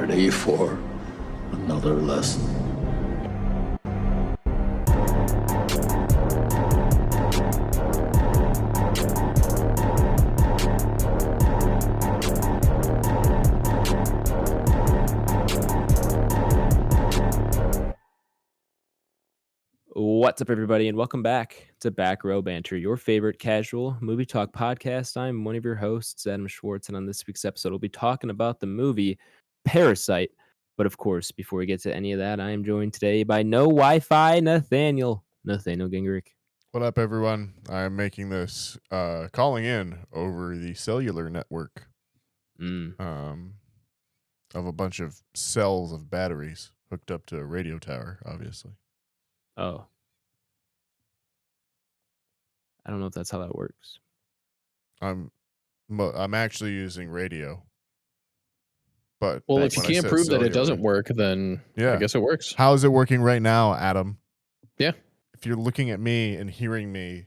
ready for another lesson? What's up, everybody, and welcome back to Back Row Banter, your favorite casual movie talk podcast. I'm one of your hosts, Adam Schwartz, and on this week's episode, we'll be talking about the movie Parasite. But of course, before we get to any of that, I am joined today by no Wi-Fi Nathaniel Gingrich. What up, everyone? I'm making this calling in over the cellular network of a bunch of cells of batteries hooked up to a radio tower, obviously. Oh. I don't know if that's how that works. I'm actually using radio. But well, if you can't prove that it doesn't work, then I guess it works. How is it working right now, Adam? Yeah. If you're looking at me and hearing me,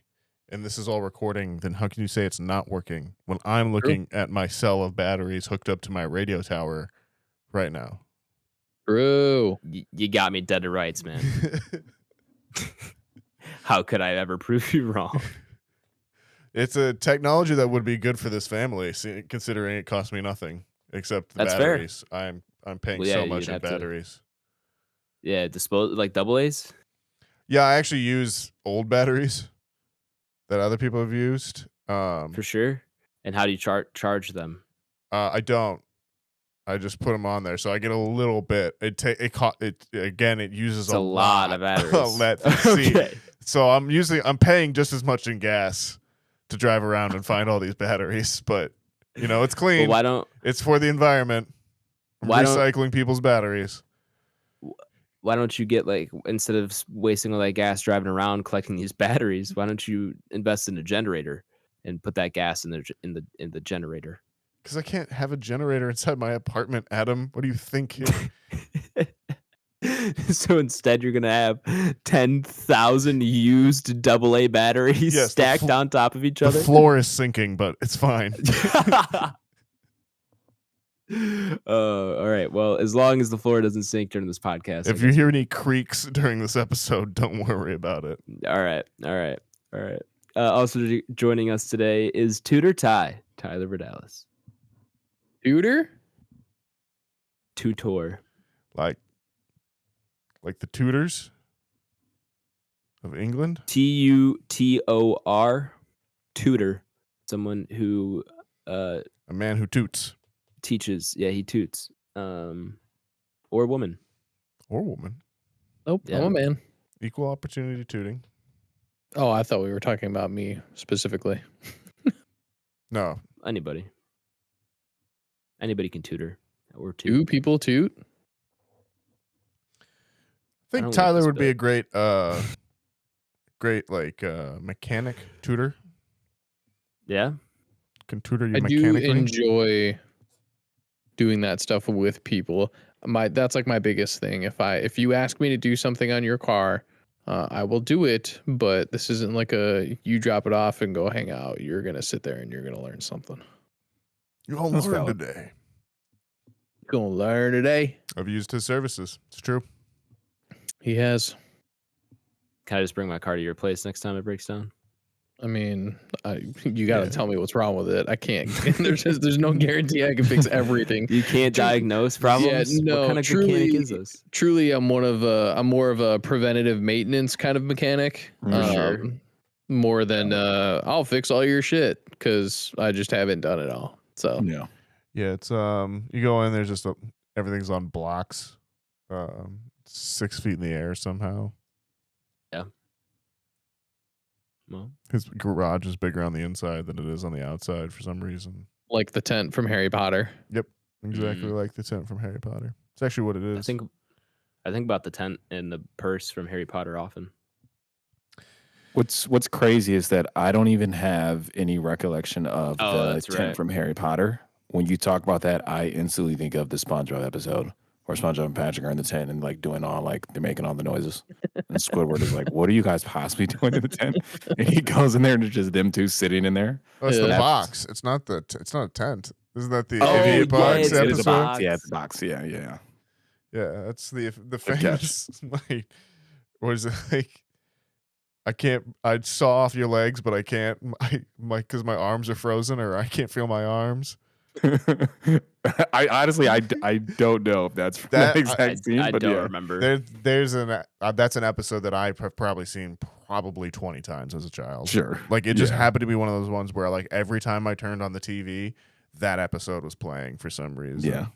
and this is all recording, then how can you say it's not working when I'm looking at my cell of batteries hooked up to my radio tower right now? True. You got me dead to rights, man. How could I ever prove you wrong? It's a technology that would be good for this family, considering it costs me nothing except the That's batteries. Fair. I'm paying so much in batteries. Dispose like double A's. Yeah, I actually use old batteries that other people have used. For sure. And how do you charge them? I don't. I just put them on there, so I get a little bit. It uses a lot of batteries. Let's see. So I'm paying just as much in gas to drive around and find all these batteries, but it's clean. Well, it's for the environment. Recycling people's batteries. Why don't you get, like, instead of wasting all that gas driving around collecting these batteries, why don't you invest in a generator and put that gas in the generator? Because I can't have a generator inside my apartment, Adam. What do you think here? So instead, you're going to have 10,000 used AA batteries stacked on top of each other? The floor is sinking, but it's fine. All right. Well, as long as the floor doesn't sink during this podcast. If you hear any creaks during this episode, don't worry about it. All right. Also joining us today is Tutor Tyler Verdalis. Tutor? Like the Tudors of England? Tutor. Tutor. Someone who a man who toots. Teaches. Yeah, he toots. Or woman. Nope, I'm a man. Equal opportunity tooting. Oh, I thought we were talking about me specifically. No. Anybody can tutor or toot. Do people toot? I think Tyler would be a great mechanic tutor. Yeah. Can tutor you I mechanically. do enjoy doing that stuff with people. That's like my biggest thing. If you ask me to do something on your car, I will do it, but this isn't like you drop it off and go hang out. You're gonna sit there and you're gonna learn something. You're gonna learn today. Gonna learn today. I've used his services. It's true. He has. Can I just bring my car to your place next time it breaks down? I mean, you got to tell me what's wrong with it. I can't. There's no guarantee I can fix everything. You can't diagnose problems. Yeah, no, what kind of mechanic is this? Truly, I'm more of a preventative maintenance kind of mechanic. Sure. More than I'll fix all your shit because I just haven't done it all. So yeah, it's you go in, there's just everything's on blocks, 6 feet in the air somehow. Yeah. Well, his garage is bigger on the inside than it is on the outside for some reason. Like the tent from Harry Potter. Yep, exactly like the tent from Harry Potter. It's actually what it is. I think about the tent and the purse from Harry Potter often. What's crazy is that I don't even have any recollection of the tent from Harry Potter. When you talk about that, I instantly think of the SpongeBob episode where SpongeBob and Patrick are in the tent and like doing all like they're making all the noises. And Squidward is like, "What are you guys possibly doing in the tent?" And he goes in there and it's just them two sitting in there. Oh, it's the box. It's not a tent. Isn't that the Oh, idiot box yeah, It is a episode? box. Yeah, it's a box. Yeah, yeah. Yeah, that's the catch. famous like what is it like? I saw off your legs, but I can't because my arms are frozen or I can't feel my arms. I honestly I don't know if that's from that exact scene, I but don't yeah. remember. There's that's an episode that I've probably seen 20 times as a child. Sure. Like it just happened to be one of those ones where like every time I turned on the TV, that episode was playing for some reason. Yeah.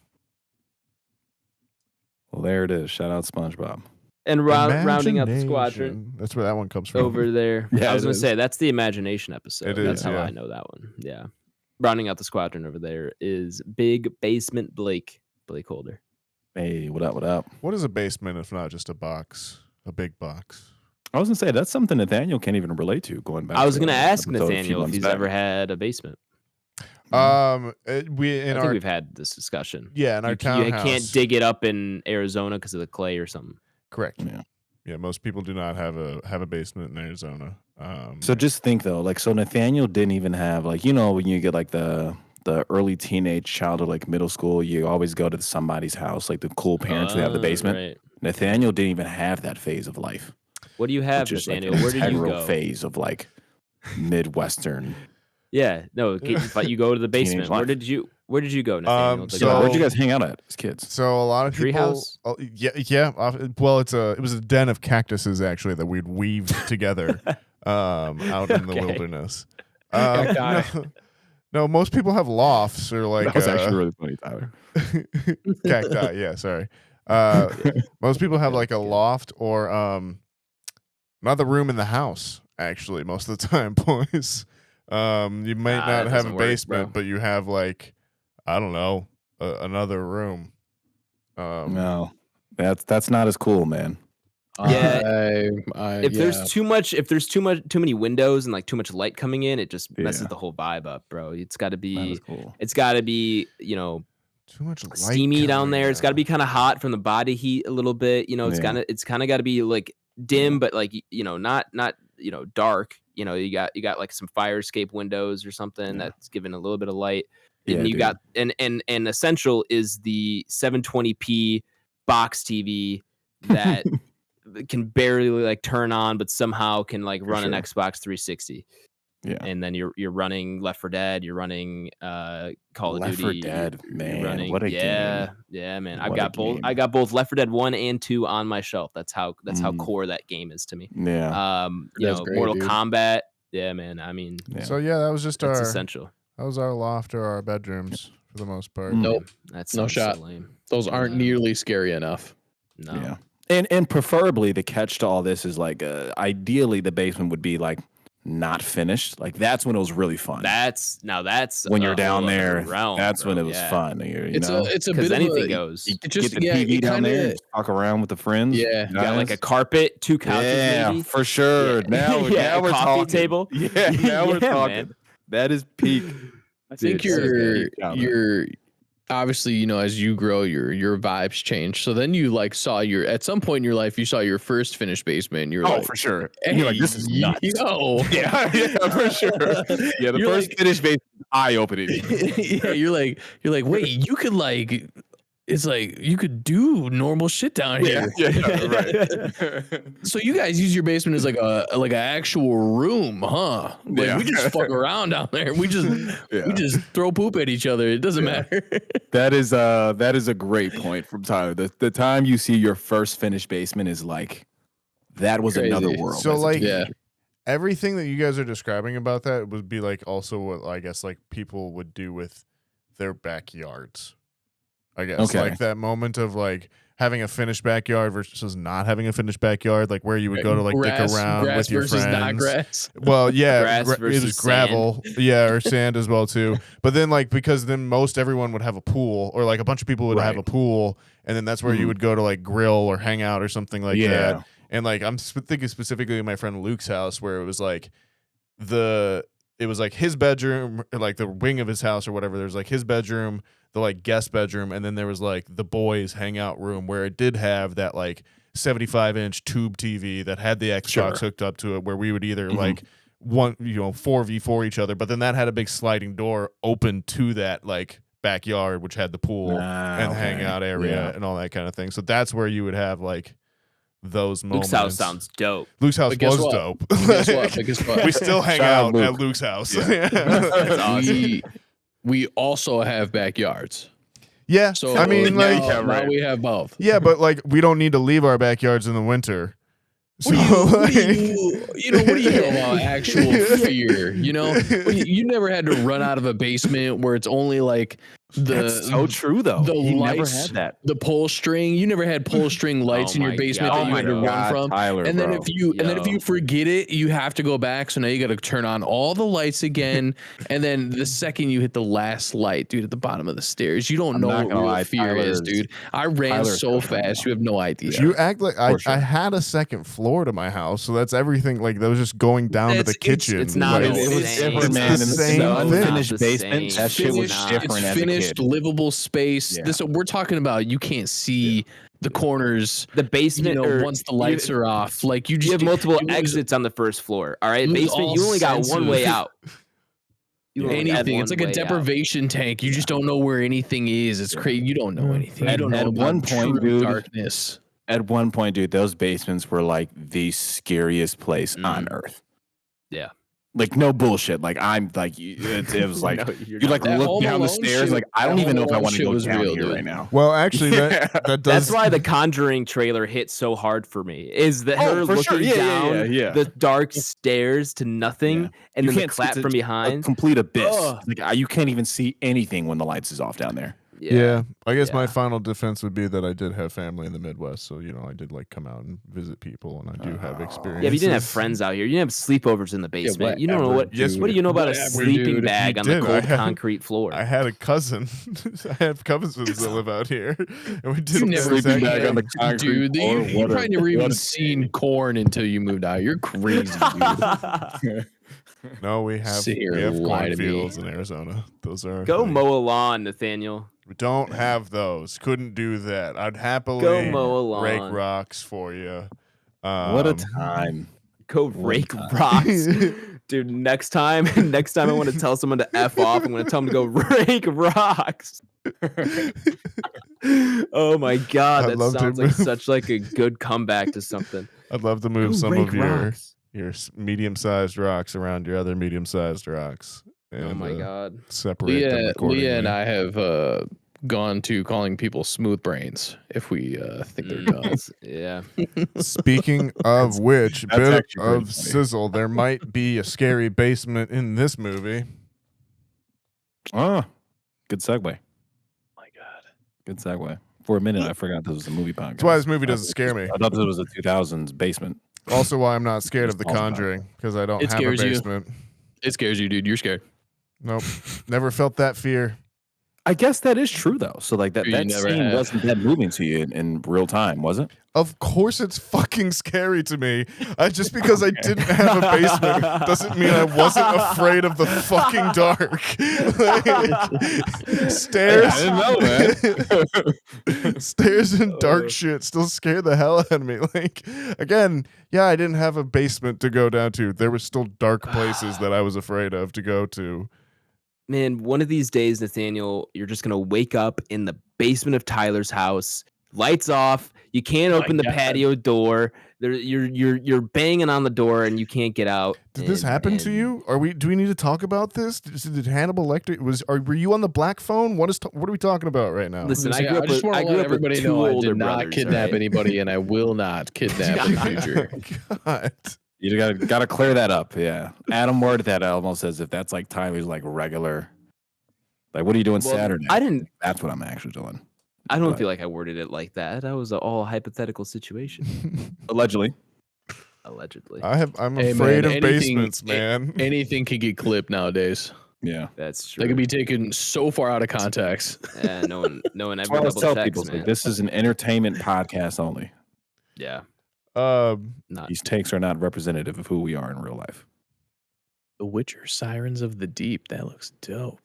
Well, there it is. Shout out SpongeBob. And rounding out the squadron. Imagination. That's where that one comes from. Over there. Yeah, I was it going to is. say, that's the imagination episode. It That's is, how yeah. I know that one. Yeah. Rounding out the squadron over there is Big Basement BlakeHolder. Hey, what up? What up? What is a basement if not just a box? A big box. I was gonna say that's something Nathaniel can't even relate to. Going back, I was to going to the ask episode a few Nathaniel if months he's back. ever had a basement. I I think we've had this discussion. Yeah, in our You townhouse. can't dig it up in Arizona because of the clay or something. Correct. Yeah. Yeah, most people do not have a basement in Arizona. So just think though, like so Nathaniel didn't even have like when you get like the early teenage childhood, like middle school, you always go to somebody's house, like the cool parents who have the basement. Right. Nathaniel didn't even have that phase of life. What do you have, Just like Nathaniel? an Where did you integral go? phase of like Midwestern. Yeah, no, you go to the basement. life. Where did you go, Nathaniel? Like, So- Where'd you guys hang out at as kids? So a lot of people. Treehouse? Oh, yeah. Well, it was a den of cactuses actually that we'd weaved together out in the Okay. wilderness. Cacti. No, most people have lofts or like That was actually really funny, Tyler. cacti. Yeah, sorry. Most people have like a loft or another room in the house. Actually, most of the time, boys. You might Nah, not that have a doesn't work, basement, bro. but you have like I don't know another room. No, that's not as cool, man. Yeah. I There's too many windows and like too much light coming in, it just messes Yeah. the whole vibe up, bro. It's got to Not be as cool. Too much light steamy down coming there. It's got to out. be kind of hot from the body heat a little bit. It's Yeah. kind of got to be like dim, but like not dark. You got like some fire escape windows or something Yeah. that's giving a little bit of light. Yeah, And you dude. got and essential is the 720p box TV that can barely like turn on, but somehow can like For run an sure. Xbox 360. Yeah. And then you're running Left 4 Dead, you're running Call of Left 4 Duty. Dead, you're man, running, what a yeah, game. yeah, man. What a I got both Left 4 Dead 1 and 2 on my shelf. That's how core that game is to me. Yeah. That's great, Mortal dude. Kombat. Yeah, man. I mean, Yeah. So yeah, that was just it's our essential. loft or our bedrooms for the most part. Mm. Nope. That's No shot. So lame. Those aren't No. nearly scary enough. No. Yeah. And preferably the catch to all this is like ideally the basement would be like not finished. Like that's when it was really fun. That's when a you're down whole other there, realm, that's bro. when it was Yeah. fun. You know? It's a Because bit anything of a, goes. You it just- get the yeah, TV it down there, kinda- just talk around with the friends. Yeah. You got like a carpet, two couches, yeah, maybe. for sure. Yeah. Now, Yeah, now a we're coffee talking. table. Yeah, now we're Yeah, talking. man. That is peak. I think Dude, you're obviously, as you grow, your vibes change. So then you like saw at some point in your life, you saw your first finished basement. And you're Oh, like, for sure. hey, You're like, this is nuts. Yo. Yeah, for sure. Yeah, the You're first like- finish base eye opening. Yeah, you're like, wait, you could like, it's like you could do normal shit down here. right. So you guys use your basement as like an actual room, huh? Like Yeah. we just fuck around down there. We just throw poop at each other. It doesn't matter. That is a great point from Tyler. The time you see your first finished basement is like that was Crazy. another world. So as a like kid. Yeah. everything that you guys are describing about that would be like also what I guess like people would do with their backyards. I guess Okay. like that moment of like having a finished backyard versus not having a finished backyard, like where you would go to like dick around grass with your versus friends. not grass. Well, yeah, Grass it was versus gravel, yeah, or sand as well too. But then, like, because then most everyone would have a pool, or like a bunch of people would have a Right. pool, and then that's where you Mhm. would go to like grill or hang out or something like Yeah. that. And like I'm thinking specifically of my friend Luke's house, where it was like his bedroom, or like the wing of his house or whatever. There's like his bedroom, the like guest bedroom, and then there was like the boys' hangout room where it did have that like 75-inch tube TV that had the Xbox Sure. hooked up to it, where we would either Mhm. like 4v4 each other, but then that had a big sliding door open to that like backyard, which had the pool and the hangout area and all that kind of thing. So that's where you would have like those moments. Luke's house sounds dope. Luke's house was dope. Guess what? We still hang out at Luke's house. Yeah. That's awesome. We also have backyards. Yeah. So I mean, now we have both. Yeah, but like we don't need to leave our backyards in the winter. So, what do you know about actual fear? You never had to run out of a basement where it's only like That's so true though. The you lights, never had that. The pull string. You never had pull string lights in your basement that you had to run from. Tyler, and then if you forget it, you have to go back. So now you got to turn on all the lights again. And then the second you hit the last light, dude, at the bottom of the stairs, you don't know what real fear is, dude. I ran so fast, you have no idea. You act like I had a second floor to my house, so that's everything. Like that was just going down to the kitchen. It's not. Like, It was different, man. the same the thing. unfinished basement. That shit was different. It's as finished, a kid. livable space. Yeah. This we're talking about. You can't see the corners. The basement, once the lights are off, like you have multiple exits on the first floor. All right, basement. You only got one way out. Anything. It's like a deprivation tank. You just don't know where anything is. It's crazy. You don't know anything. You don't know at one point, dude. Darkness. At one point, dude, those basements were like the scariest place on earth. Yeah. Like no bullshit. Like I'm like it was like you like look down the stairs. Like I don't even know if I want to go down here right now. Well, actually, that does. That's why the Conjuring trailer hit so hard for me. Is that her looking down the dark stairs to nothing, and then the clap from behind, a complete abyss. Like you can't even see anything when the lights is off down there. Yeah, I guess my final defense would be that I did have family in the Midwest, so I did like come out and visit people, and I do have experience. Yeah, but you didn't have friends out here. You didn't have sleepovers in the basement. You don't know what. What do you know about a sleeping bag on the cold concrete floor? I had a cousin. I have cousins that live out here, and we did a sleeping bag on the concrete floor. You probably never even seen corn until you moved out. You're crazy, dude. No, we have cornfields in Arizona. Those are go mow a lawn, Nathaniel. We don't have those. Couldn't do that. I'd happily go mow a lawn. Rake rocks for you. What a time. Go rake rocks. Dude, next time I want to tell someone to F off, I'm going to tell them to go rake rocks. Oh my God, that sounds like such like a good comeback to something. I'd love to move some of your medium-sized rocks around your other medium-sized rocks. And, oh my God. Separate them accordingly. Leah and I have gone to calling people smooth brains if we think they're dumb. Yeah. Speaking of which, bit of sizzle, there might be a scary basement in this movie. Oh, good segue. My God. Good segue. For a minute, I forgot this was a movie podcast. That's why this movie doesn't scare me. I thought this was a 2000s basement. Also why I'm not scared of The Conjuring, because I don't have a basement. It scares you, dude. You're scared. Nope. Never felt that fear. I guess that is true, though. So, like, that scene wasn't that moving to you in real time, was it? Of course it's fucking scary to me. Just because I didn't have a basement doesn't mean I wasn't afraid of the fucking dark. Stairs. I didn't know, man. Stairs and dark shit still scare the hell out of me. Like, again, yeah, I didn't have a basement to go down to. There were still dark places that I was afraid of to go to. Man, one of these days, Nathaniel, you're just gonna wake up in the basement of Tyler's house, lights off. You can't open the patio door. You're banging on the door and you can't get out. Did this happen to you? Do we need to talk about this? Did Hannibal Lecter were you on the black phone? What are we talking about right now? Listen, I just want to let everybody know I did not kidnap anybody, and I will not kidnap in the future. God. You gotta clear that up. Yeah, Adam worded that almost as if that's like Tyler's like regular. Like, what are you doing Saturday? I didn't. That's what I'm actually doing. I don't feel like I worded it like that. That was an all hypothetical situation. Allegedly. I'm afraid of basements, man. Anything can get clipped nowadays. Yeah, that's true. They can be taken so far out of context. Yeah, no one ever double tell checks, people, man. like, this is an entertainment podcast only. Yeah. These takes are not representative of who we are in real life. The Witcher Sirens of the Deep. That looks dope.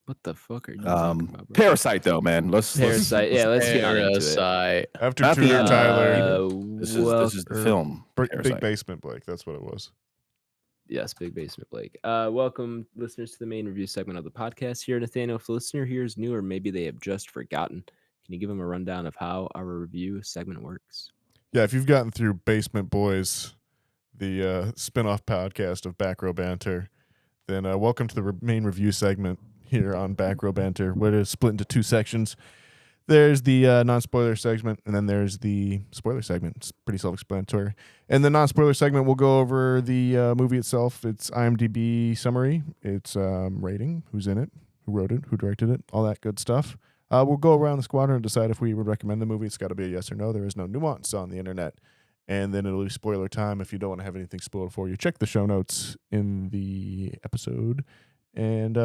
What the fuck are you talking about, bro? Parasite, though, man. Parasite. Let's get on into it. After Tutor Tyler. This is the film. Big Basement, Blake. That's what it was. Yes, Big Basement Blake. Welcome, listeners, to the main review segment of the podcast here. Nathaniel, if the listener here is new or maybe they have just forgotten, can you give them a rundown of how our review segment works? Yeah, if you've gotten through Basement Boys, the spin-off podcast of Back Row Banter, then welcome to the main review segment here on Back Row Banter, where it is split into two sections. There's the non-spoiler segment, and then there's the spoiler segment. It's pretty self-explanatory. In the non-spoiler segment, we'll go over the movie itself, its IMDb summary, its rating, who's in it, who wrote it, who directed it, all that good stuff. We'll go around the squadron and decide if we would recommend the movie. It's got to be a yes or no. There is no nuance on the internet. And then it'll be spoiler time. If you don't want to have anything spoiled for you, check the show notes in the episode. And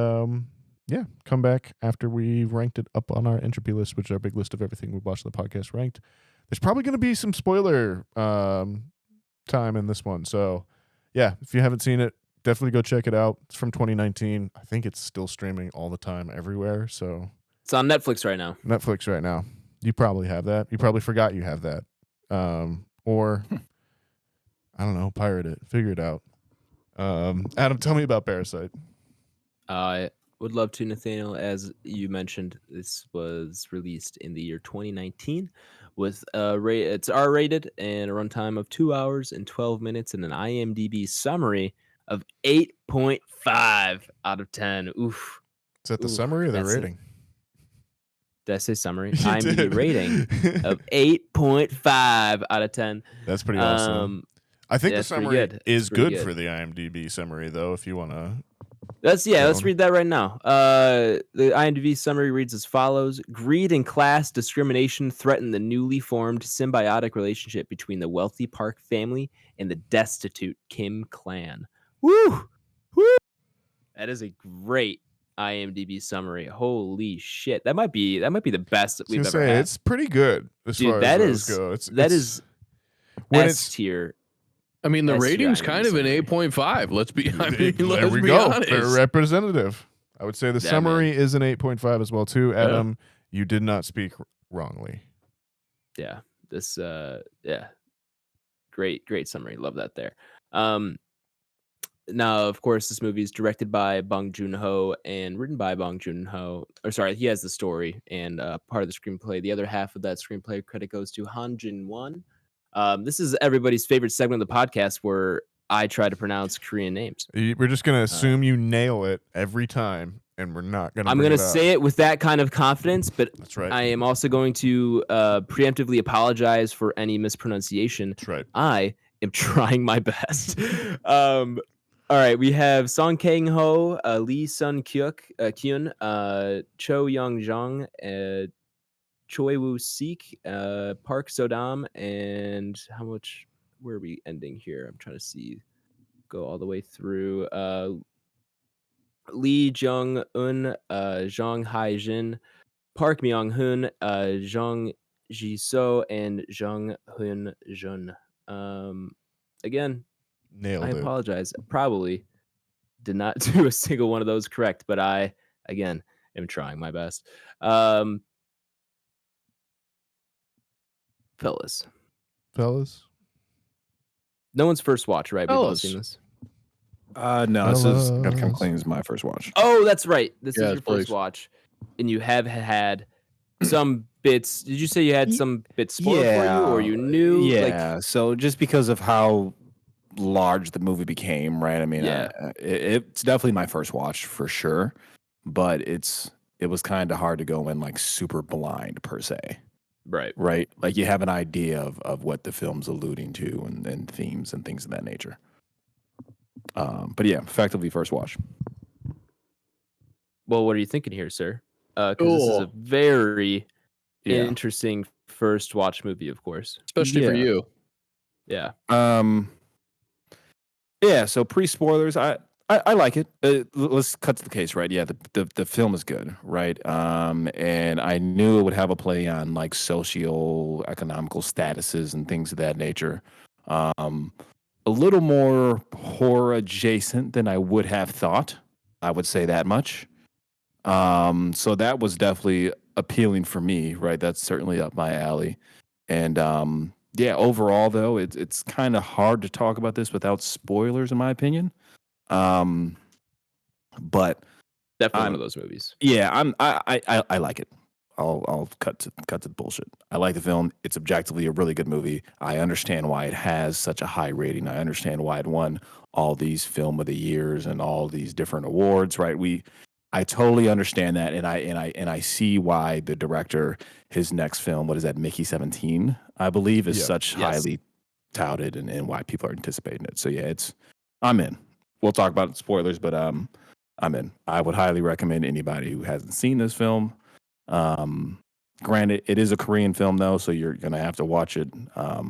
come back after we've ranked it up on our Entropy list, which is our big list of everything we've watched on the podcast ranked. There's probably going to be some spoiler time in this one. So, yeah, if you haven't seen it, definitely go check it out. It's from 2019. I think it's still streaming all the time everywhere. So it's on Netflix right now. Netflix right now. You probably have that. You probably forgot you have that. Or, I don't know, pirate it. Figure it out. Adam, tell me about Parasite. I would love to, Nathaniel. As you mentioned, this was released in the year 2019 with it's R-rated and a runtime of 2 hours and 12 minutes and an IMDb summary of 8.5 out of 10. Oof. Is that the summary or the rating? Did I say summary? IMDb rating of 8.5 out of 10. That's pretty awesome. I think the summary is good for the IMDb summary, though, if you want to. Let's read that right now. The IMDb summary reads as follows. Greed and class discrimination threaten the newly formed symbiotic relationship between the wealthy Park family and the destitute Kim clan. Woo! Woo! That is a great IMDb summary. Holy shit. That might be the best that we've ever had. It's pretty good as far as those go. That is S tier. I mean, the rating's kind of an 8.5. Let's be honest. Very representative. I would say the summary is an 8.5 as well, too. Adam, you did not speak wrongly. Yeah. This, Great summary. Love that there. Now, of course, this movie is directed by Bong Joon-ho and written by Bong Joon-ho. He has the story and part of the screenplay. The other half of that screenplay credit goes to Han Jin-won. This is everybody's favorite segment of the podcast where I try to pronounce Korean names. We're just going to assume you nail it every time, and we're not going to I'm going to say it with that kind of confidence, but that's right. I am also going to preemptively apologize for any mispronunciation. That's right. I am trying my best. All right, we have Song Kang-ho, Lee Sun-kyun, Cho Young-jung, Choi Woo-sik, Park So-dam, and where are we ending here? I'm trying to see, go all the way through. Lee Jung-un, Jong Hae-jin, Park Myung-hun, Jung Ji-so, and Jung Hoon-jun. Again, nailed it. I apologize. Probably did not do a single one of those correct, but I, again, am trying my best. Fellas. No one's first watch, right? We've all seen this. No, this is gotta come clean as my first watch. Oh, that's right. This is your first watch, and you have had some bits. Did you say you had some bits spoiled for you, or you knew? Yeah. So just because of how large the movie became, right? I mean, it's definitely my first watch for sure, but it was kind of hard to go in like super blind per se. Right. Like you have an idea of what the film's alluding to and themes and things of that nature. But yeah, effectively first watch. Well, what are you thinking here, sir? Because this is a very interesting first watch movie, of course. Especially for you. Yeah. Yeah, so pre-spoilers, I like it. Let's cut to the case, right? Yeah, the film is good, right? And I knew it would have a play on like socio-economical statuses and things of that nature. A little more horror adjacent than I would have thought. I would say that much. So that was definitely appealing for me, right? That's certainly up my alley. And overall though, it's kind of hard to talk about this without spoilers, in my opinion. But definitely one of those movies. Yeah, I like it. I'll cut to the bullshit. I like the film. It's objectively a really good movie. I understand why it has such a high rating. I understand why it won all these Film of the Years and all these different awards. Right? I totally understand that, and I see why the director, his next film, what is that, Mickey 17, I believe, is such highly touted, and why people are anticipating it. So yeah, I'm in. We'll talk about spoilers, but I'm in. I would highly recommend anybody who hasn't seen this film. Granted, it is a Korean film though, so you're gonna have to watch it. I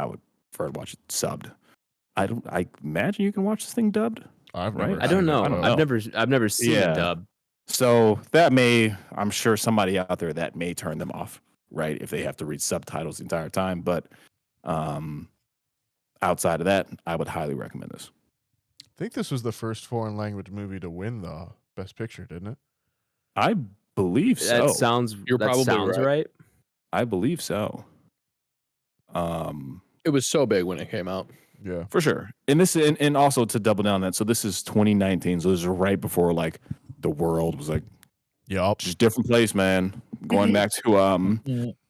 would prefer to watch it subbed. I imagine you can watch this thing dubbed. I don't know. I've never seen it dubbed. So I'm sure somebody out there that may turn them off, right? If they have to read subtitles the entire time. But outside of that, I would highly recommend this. I think this was the first foreign language movie to win the Best Picture, didn't it? I believe so. That sounds right. I believe so. It was so big when it came out. Yeah, for sure. And also to double down on that, so this is 2019, so this is right before like the world was like, just different place, man. Going back to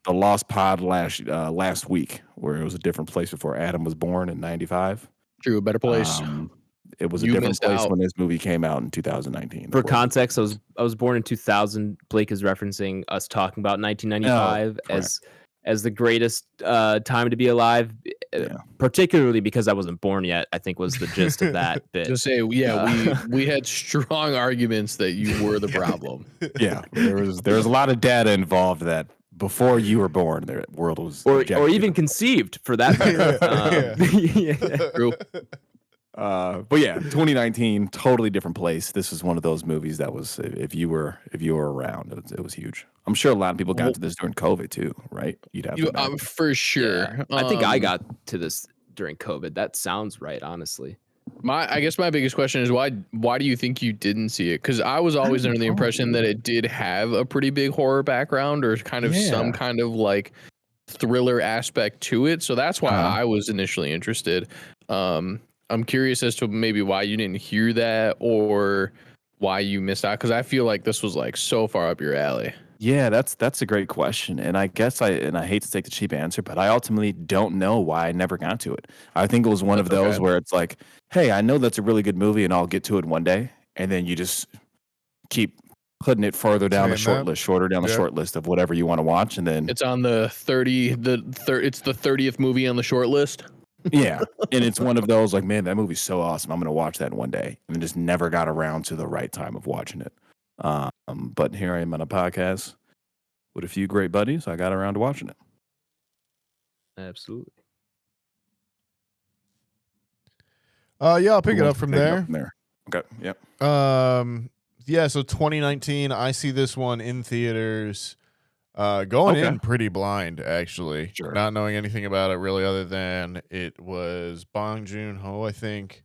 the Lost Pod last week, where it was a different place before Adam was born in '95. True, a better place. It was a different place when this movie came out in 2019. For context, I was born in 2000. Blake is referencing us talking about 1995 as the greatest time to be alive, particularly because I wasn't born yet, I think was the gist of that bit. To say, we had strong arguments that you were the problem. Yeah, there was a lot of data involved that before you were born, the world was or even conceived for that matter. True. But yeah, 2019, totally different place. This is one of those movies that was, if you were around, it was huge. I'm sure a lot of people got to this during COVID too, right? You'd have to for sure. Yeah. I think I got to this during COVID. That sounds right, honestly. I guess my biggest question is why do you think you didn't see it? Because I was always under the impression that it did have a pretty big horror background or kind of some kind of like thriller aspect to it. So that's why I was initially interested. I'm curious as to maybe why you didn't hear that or why you missed out. Because I feel like this was like so far up your alley. Yeah, that's a great question. And I guess I hate to take the cheap answer, but I ultimately don't know why I never got to it. I think it was one of those where it's like, hey, I know that's a really good movie and I'll get to it one day. And then you just keep putting it further down the short list, shorter down the short list of whatever you want to watch. And then it's on the 30, it's the 30th movie on the short list. Yeah. And it's one of those like, man, that movie's so awesome. I'm going to watch that one day. And just never got around to the right time of watching it. But here I am on a podcast with a few great buddies. I got around to watching it. Absolutely. Yeah, I'll pick it up from there. Okay. Yep. Yeah, so 2019, I see this one in theaters. Going in pretty blind, actually. Sure. Not knowing anything about it really other than it was Bong Joon-ho, I think,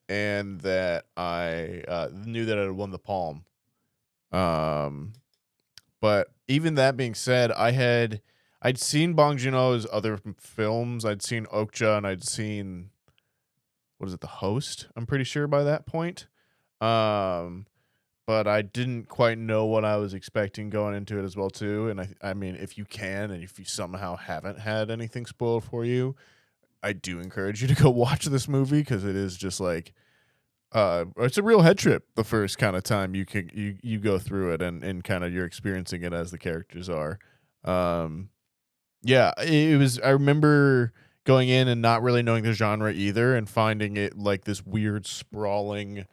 and that I knew that it had won the Palm. But even that being said, I'd seen Bong Joon-ho's other films. I'd seen Okja and I'd seen, The Host, I'm pretty sure by that point. But I didn't quite know what I was expecting going into it as well too. And I mean, if you can, and if you somehow haven't had anything spoiled for you, I do encourage you to go watch this movie because it is just like, it's a real head trip the first kind of time you go through it and kind of you're experiencing it as the characters are. Yeah, it was. I remember going in and not really knowing the genre either, and finding it like this weird sprawling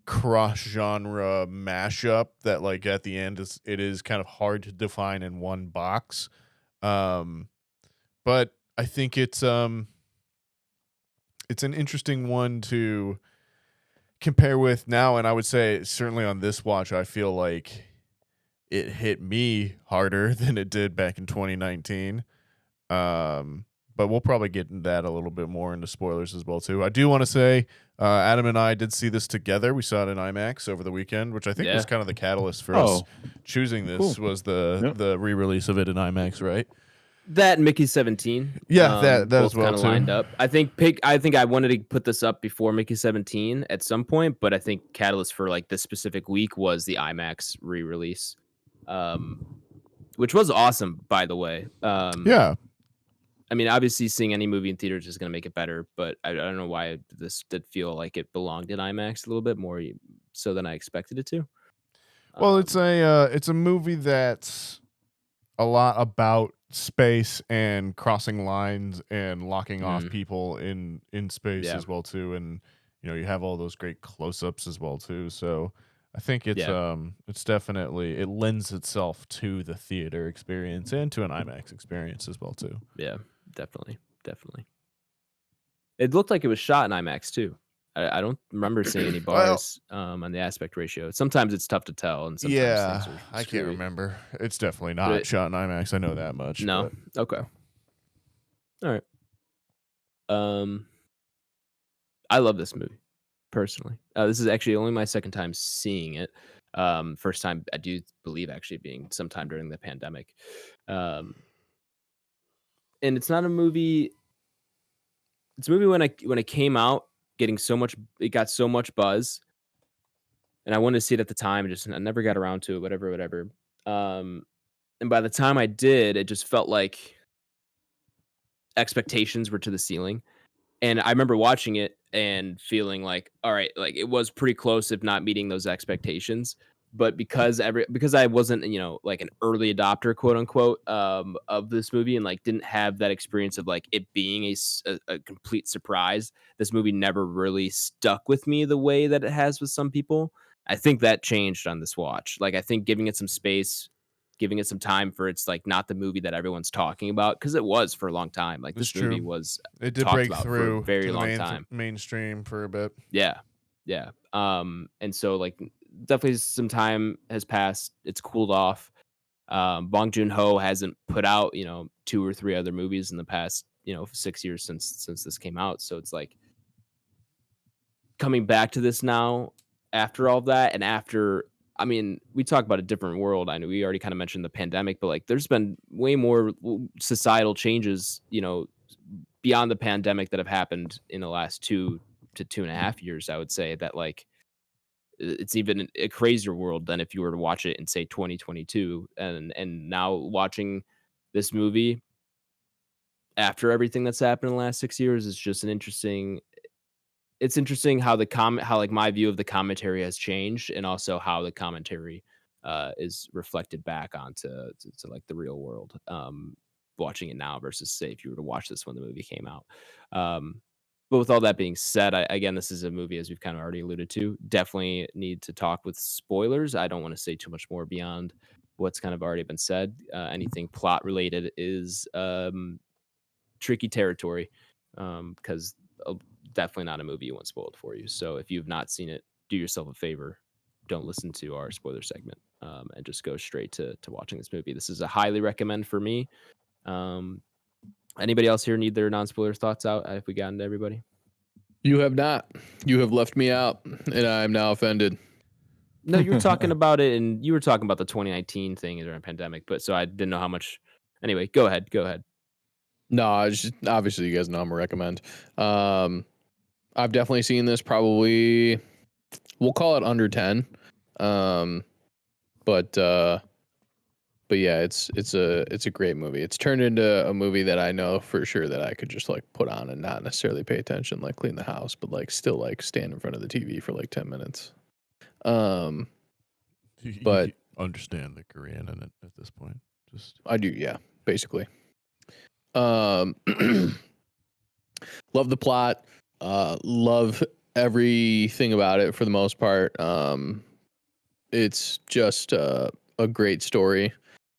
cross-genre mashup that like at the end it is kind of hard to define in one box. But I think it's an interesting one to compare with now, and I would say certainly on this watch I feel like it hit me harder than it did back in 2019. But we'll probably get into that a little bit more into spoilers as well too. I do want to say Adam and I did see this together. We saw it in IMAX over the weekend, which I think was kind of the catalyst for us choosing this. Cool. Was the re-release of it in IMAX, right? That and Mickey 17. Yeah, that both as well kind of too. lined up. I think I wanted to put this up before Mickey 17 at some point, but I think catalyst for like this specific week was the IMAX re-release, which was awesome, by the way. Yeah. I mean, obviously, seeing any movie in theaters is going to make it better, but I don't know why this did feel like it belonged in IMAX a little bit more so than I expected it to. Well, it's a movie that's a lot about space and crossing lines and locking off people in space as well too, and you have all those great close-ups as well too. So I think it's definitely, it lends itself to the theater experience and to an IMAX experience as well too. Yeah, definitely. It looked like it was shot in IMAX too. I don't remember seeing any bars on the aspect ratio. Sometimes it's tough to tell, and sometimes things are I can't screwy. remember. It's definitely not shot in IMAX. I know that much. No. But. Okay. All right. I love this movie personally. This is actually only my second time seeing it. First time I do believe actually being sometime during the pandemic. And it's not a movie. It's a movie when it came out, it got so much buzz, and I wanted to see it at the time. I never got around to it. Whatever. And by the time I did, it just felt like expectations were to the ceiling. And I remember watching it and feeling like, all right, like it was pretty close, if not meeting those expectations. But because I wasn't, like an early adopter, quote unquote, of this movie, and like didn't have that experience of like it being a complete surprise, this movie never really stuck with me the way that it has with some people. I think that changed on this watch. Like I think giving it some space, giving it some time for it's like not the movie that everyone's talking about, because it was for a long time. Like this movie was it did talked break about through for a very to the long time. mainstream for a bit. Yeah. And so like definitely some time has passed. It's cooled off. Bong Joon-ho hasn't put out 2 or 3 other movies in the past 6 years since this came out. So it's like coming back to this now after all of that, and after, I mean, we talk about a different world. I know we already kind of mentioned the pandemic, but like there's been way more societal changes, beyond the pandemic that have happened in the last 2 to 2.5 years, I would say, that like it's even a crazier world than if you were to watch it in say 2022. And now watching this movie after everything that's happened in the last 6 years is just it's interesting how how like my view of the commentary has changed, and also how the commentary is reflected back onto like the real world, watching it now versus say if you were to watch this when the movie came out. But with all that being said, again, this is a movie, as we've kind of already alluded to, definitely need to talk with spoilers. I don't want to say too much more beyond what's kind of already been said. Anything plot related is tricky territory, because definitely not a movie you want spoiled for you. So if you've not seen it, do yourself a favor. Don't listen to our spoiler segment, and just go straight to watching this movie. This is a highly recommend for me. Anybody else here need their non-spoiler thoughts out? If we got into everybody? You have not. You have left me out, and I am now offended. No, you were talking about it, and you were talking about the 2019 thing during a pandemic, but so I didn't know how much. Anyway, go ahead. No, it's just, obviously you guys know I'm a recommend. I've definitely seen this, probably, we'll call it under 10. But yeah, it's a great movie. It's turned into a movie that I know for sure that I could just like put on and not necessarily pay attention, like clean the house, but like still like stand in front of the TV for like 10 minutes. But you understand the Korean in it at this point. Just I do, yeah, basically. Love the plot. Love everything about it for the most part. It's just a great story.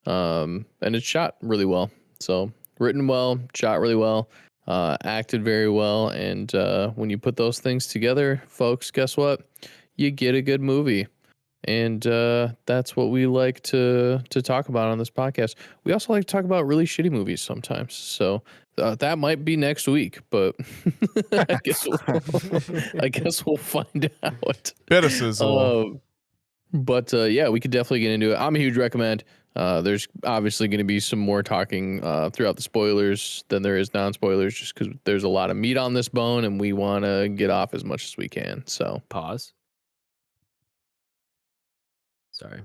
And it's shot really well. So written well, shot really well, acted very well. And when you put those things together, folks, guess what? You get a good movie. And that's what we like to talk about on this podcast. We also like to talk about really shitty movies sometimes. So that might be next week, but I guess we'll find out. Bit of sizzle. But yeah, we could definitely get into it. I'm a huge recommend. There's obviously going to be some more talking throughout the spoilers than there is non-spoilers, just because there's a lot of meat on this bone, and we want to get off as much as we can. So pause. Sorry.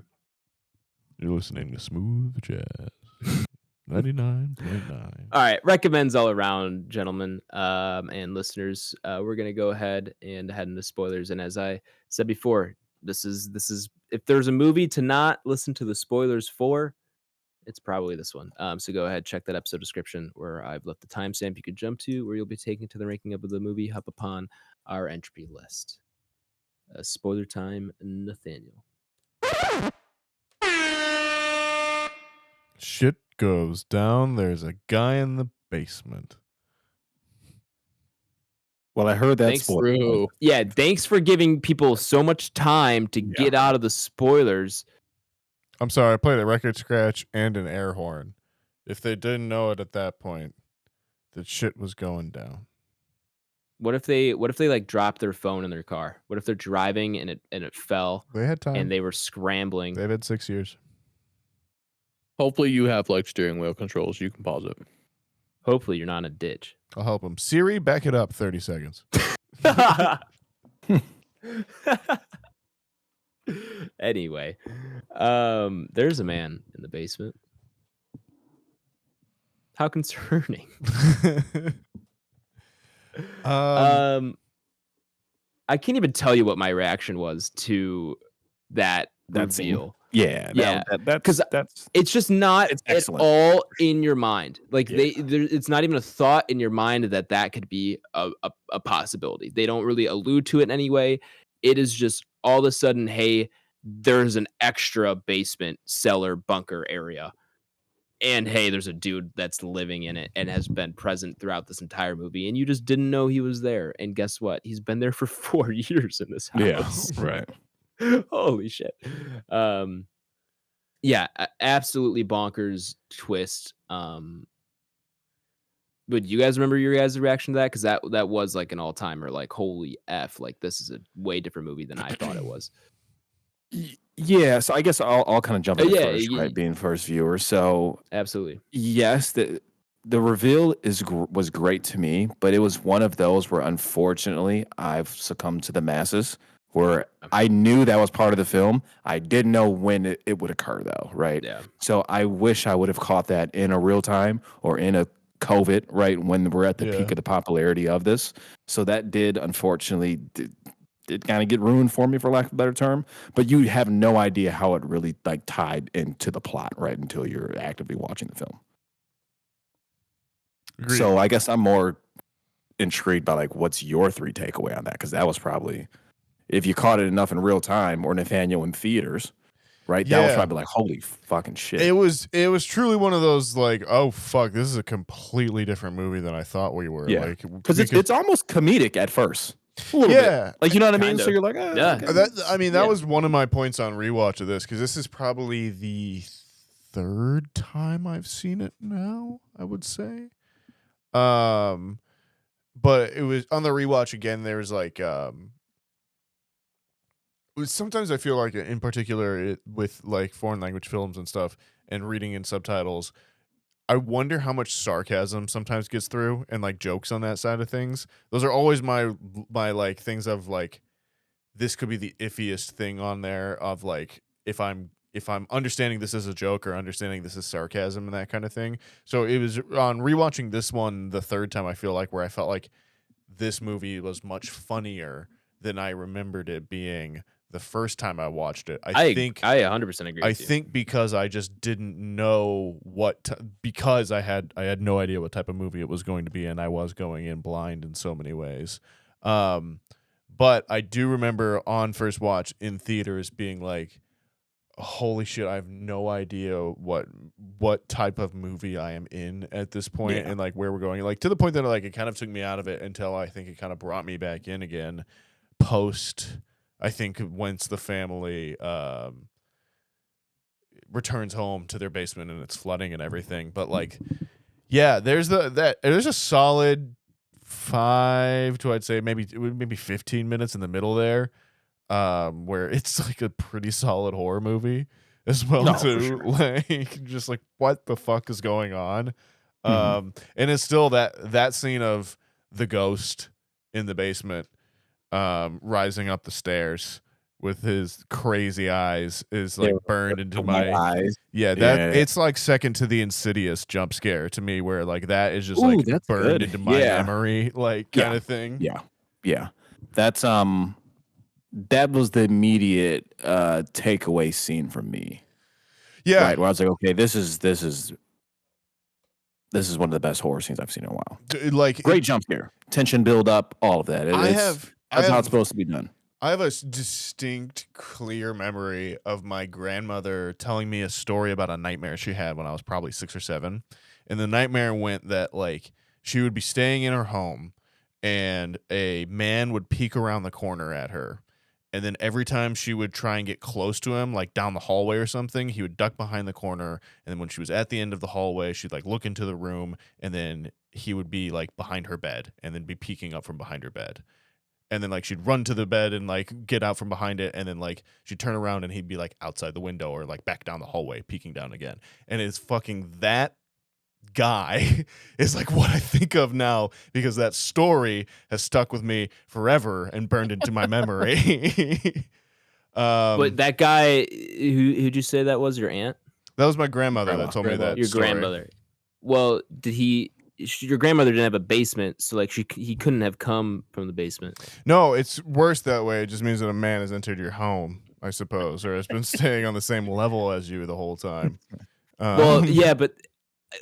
You're listening to Smooth Jazz 99.9. All right, recommends all around, gentlemen and listeners. We're gonna go ahead and head into spoilers. And as I said before, this is if there's a movie to not listen to the spoilers for, it's probably this one. So go ahead, check that episode description where I've left the timestamp you could jump to, where you'll be taken to the ranking of the movie up upon our entropy list. Spoiler time, Nathaniel. Shit goes down. There's a guy in the basement. Well, I heard that spoiler. Yeah, thanks for giving people so much time to get out of the spoilers. I'm sorry, I played a record scratch and an air horn. If they didn't know it at that point, that shit was going down. What if they like dropped their phone in their car? What if they're driving and it fell? They had time. And they were scrambling. They've had 6 years. Hopefully you have like steering wheel controls. You can pause it. Hopefully you're not in a ditch. I'll help them. Siri, back it up 30 seconds. Anyway, there's a man in the basement. How concerning. I can't even tell you what my reaction was to that reveal. Scene. Yeah, because it's just not at all in your mind. Like it's not even a thought in your mind that could be a possibility. They don't really allude to it in any way. It is just all of a sudden, hey, there's an extra basement cellar bunker area. And hey, there's a dude that's living in it and has been present throughout this entire movie. And you just didn't know he was there. And guess what? He's been there for 4 years in this house. Yeah, right. Holy shit. Yeah, absolutely bonkers twist. But you guys remember your guys' reaction to that? Because that was like an all-timer, like holy F, like this is a way different movie than I thought it was. Yeah, so I guess I'll kind of jump in first, right? Being first viewer. So absolutely. Yes, the reveal was great to me, but it was one of those where unfortunately I've succumbed to the masses. Where I knew that was part of the film. I didn't know when it would occur, though, right? Yeah. So I wish I would have caught that in a real time or in a COVID, right, when we're at the peak of the popularity of this. So that did, unfortunately, did kind of get ruined for me, for lack of a better term. But you have no idea how it really like tied into the plot, right, until you're actively watching the film. Agreed. So I guess I'm more intrigued by like what's your 3 takeaway on that, because that was probably, if you caught it enough in real time, or Nathaniel in theaters, right? That was probably like, holy fucking shit. It was truly one of those like, oh fuck, this is a completely different movie than I thought we were. Yeah. Like, because it's almost comedic at first. A little bit. Like, you know what I mean? So you're like, yeah. Okay. That was one of my points on rewatch of this, because this is probably the 3rd time I've seen it now, I would say. But it was on the rewatch again. There was like, sometimes I feel like, in particular, with like foreign language films and stuff, and reading in subtitles, I wonder how much sarcasm sometimes gets through and like jokes on that side of things. Those are always my like things of like, this could be the iffiest thing on there of like, if I'm understanding this as a joke or understanding this as sarcasm and that kind of thing. So it was on rewatching this one the 3rd time, I feel like, where I felt like this movie was much funnier than I remembered it being the first time I watched it. I think I 100% agree. I think because I just didn't know because I had no idea what type of movie it was going to be, and I was going in blind in so many ways. But I do remember on first watch in theaters being like, holy shit, I have no idea what type of movie I am in at this point, and like where we're going. Like, to the point that like it kind of took me out of it until I think it kind of brought me back in again post, I think, once the family returns home to their basement and it's flooding and everything. But like, yeah, there's a solid 5 to, I'd say, maybe 15 minutes in the middle there, where it's like a pretty solid horror movie. as well No, too. for sure. Like just like what the fuck is going on? And it's still that scene of the ghost in the basement rising up the stairs with his crazy eyes is like burned into my eyes. it's like second to the Insidious jump scare to me, where like that is just like that's burned good. into my memory, like kind of thing. Yeah. That's that was the immediate takeaway scene from me. Yeah. Right, where I was like, okay, this is one of the best horror scenes I've seen in a while. Like great jump scare, tension build up, all of that. That's how it's supposed to be done. I have a distinct, clear memory of my grandmother telling me a story about a nightmare she had when I was probably 6 or 7. And the nightmare went that like she would be staying in her home and a man would peek around the corner at her. And then every time she would try and get close to him, like down the hallway or something, he would duck behind the corner. And then when she was at the end of the hallway, she'd like look into the room, and then he would be like behind her bed and then be peeking up from behind her bed. And then like she'd run to the bed and like get out from behind it, and then like she'd turn around and he'd be like outside the window or like back down the hallway peeking down again. And it's fucking that guy is like what I think of now, because that story has stuck with me forever and burned into my memory. But that guy, who'd you say that was? Your aunt? That was my grandmother that told me that. Your story. grandmother. Well, your grandmother didn't have a basement, so like he couldn't have come from the basement. No, it's worse that way. It just means that a man has entered your home, I suppose, or has been staying on the same level as you the whole time. Well, yeah, but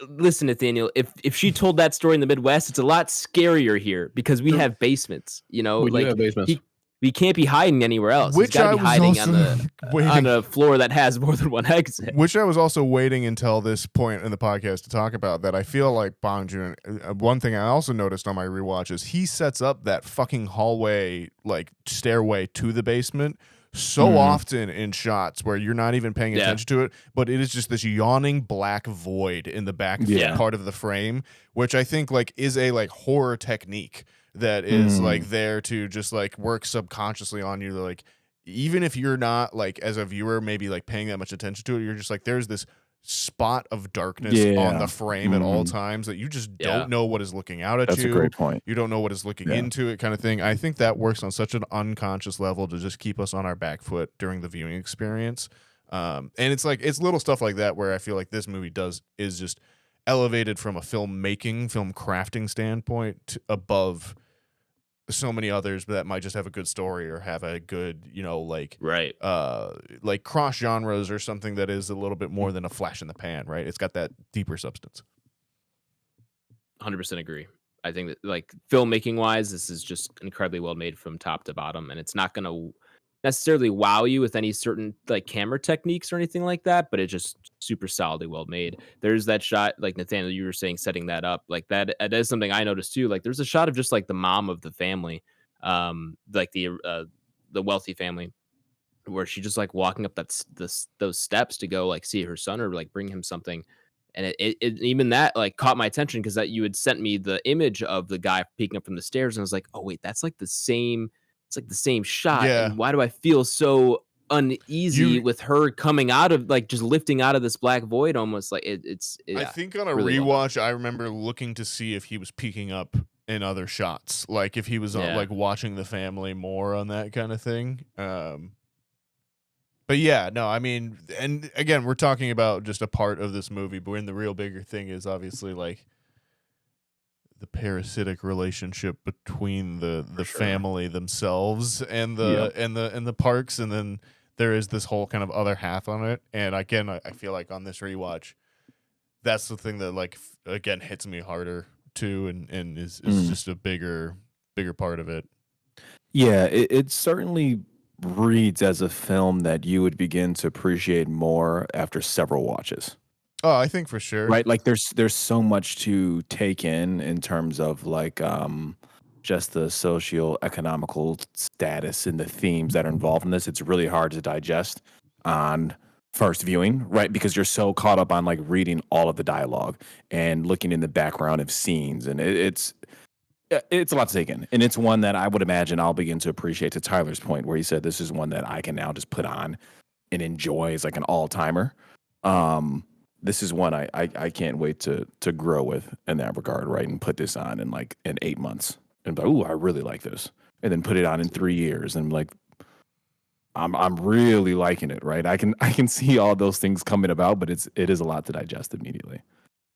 listen, Nathaniel, if she told that story in the Midwest, it's a lot scarier here because we have basements. You know, we do have basements. We can't be hiding anywhere else. Which He's got to be hiding on a floor that has more than one exit. Which I was also waiting until this point in the podcast to talk about, that I feel like Bong Joon, one thing I also noticed on my rewatch is he sets up that fucking hallway, like stairway to the basement so often in shots where you're not even paying attention to it, but it is just this yawning black void in the back part of the frame, which I think like is a like horror technique that is like there to just like work subconsciously on you. Like even if you're not like as a viewer maybe like paying that much attention to it, you're just like there's this spot of darkness on the frame at all times that you just don't know what is looking out at you. That's a great point. You don't know what is looking into it, kind of thing. I think that works on such an unconscious level to just keep us on our back foot during the viewing experience. And it's like it's little stuff like that where I feel like this movie is just elevated from a film crafting standpoint above so many others that might just have a good story or have a good, like cross genres or something that is a little bit more than a flash in the pan, right? It's got that deeper substance. 100% agree. I think that like filmmaking wise, this is just incredibly well made from top to bottom, and it's not going to necessarily wow you with any certain like camera techniques or anything like that, but it's just super solidly well made. There's that shot, like Nathaniel, you were saying, setting that up, like that is something I noticed too. Like there's a shot of just like the mom of the family, like the wealthy family, where she just like walking up those steps to go like see her son or like bring him something. And it even that like caught my attention because that you had sent me the image of the guy peeking up from the stairs, and I was like, oh wait, that's like the same. It's like the same shot. Yeah. And why do I feel so uneasy with her coming out of like just lifting out of this black void almost like it's I think on a really rewatch, I remember looking to see if he was peeking up in other shots, like if he was like watching the family more on that kind of thing. But yeah, no, I mean, and again, we're talking about just a part of this movie, but when the real bigger thing is obviously like the parasitic relationship between the family themselves and the parks, and then there is this whole kind of other half on it. And again, I feel like on this rewatch, that's the thing that like again hits me harder too, and is just a bigger part of it. Yeah, it certainly reads as a film that you would begin to appreciate more after several watches. Oh, I think for sure. Right, like there's so much to take in terms of like just the socio-economical status and the themes that are involved in this. It's really hard to digest on first viewing, right? Because you're so caught up on like reading all of the dialogue and looking in the background of scenes, and it's a lot to take in. And it's one that I would imagine I'll begin to appreciate, to Tyler's point where he said this is one that I can now just put on and enjoy as like an all-timer. This is one I can't wait to grow with in that regard, right? And put this on in 8 months and be like, ooh, I really like this. And then put it on in 3 years and like I'm really liking it, right? I can see all those things coming about, but it is a lot to digest immediately.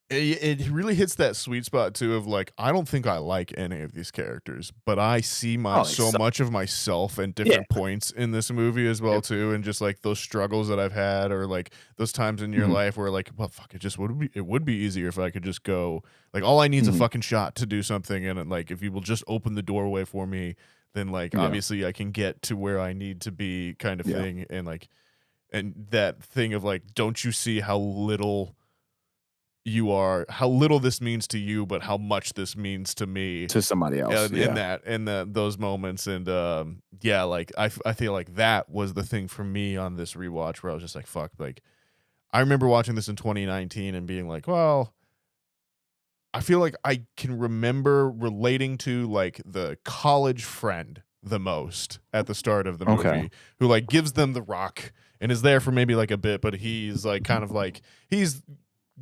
It really hits that sweet spot too of like, I don't think I like any of these characters, but I see much of myself and different points in this movie as well too, and just like those struggles that I've had, or like those times in your life where like, well, fuck, it would be easier if I could just go, like, all I need is a fucking shot to do something, and like if you will just open the doorway for me, then like obviously I can get to where I need to be, kind of thing, and like, and that thing of like, don't you see how little this means to you, but how much this means to me, to somebody else, in those moments. And like I feel like that was the thing for me on this rewatch, where I was just like, fuck, like I remember watching this in 2019 and being like, well, I feel like I can remember relating to like the college friend the most at the start of the movie, who like gives them the rock and is there for maybe like a bit, but he's like kind of like he's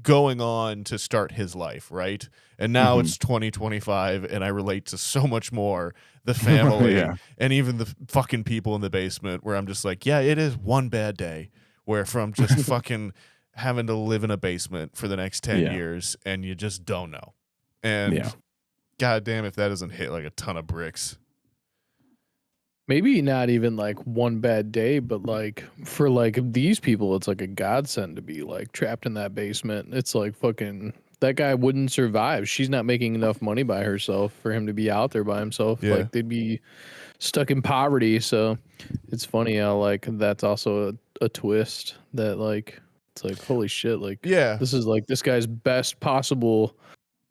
going on to start his life, right? And now it's 2025 and I relate to so much more the family and even the fucking people in the basement, where I'm just like, yeah, it is one bad day where from just fucking having to live in a basement for the next 10 years and you just don't know. And god damn if that doesn't hit like a ton of bricks. Maybe not even like one bad day, but like for like these people, it's like a godsend to be like trapped in that basement. It's like fucking that guy wouldn't survive. She's not making enough money by herself for him to be out there by himself. Yeah. Like they'd be stuck in poverty. So it's funny how like that's also a twist that like it's like holy shit, like this is like this guy's best possible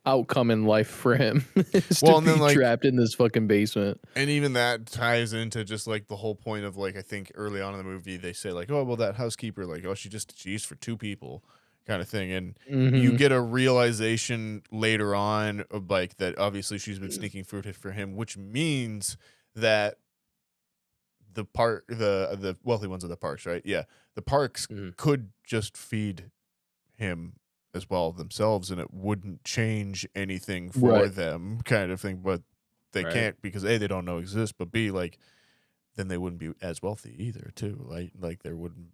outcome in life for him is to be like, trapped in this fucking basement. And even that ties into just like the whole point of like, I think early on in the movie they say like, oh well, that housekeeper, like, oh, she's for two people kind of thing, and you get a realization later on of like that obviously she's been sneaking food for him, which means that the wealthy ones of the parks, right? Yeah, the parks could just feed him as well themselves and it wouldn't change anything for them, kind of thing, but they can't because A, they don't know exist, but B, like then they wouldn't be as wealthy either too, like there wouldn't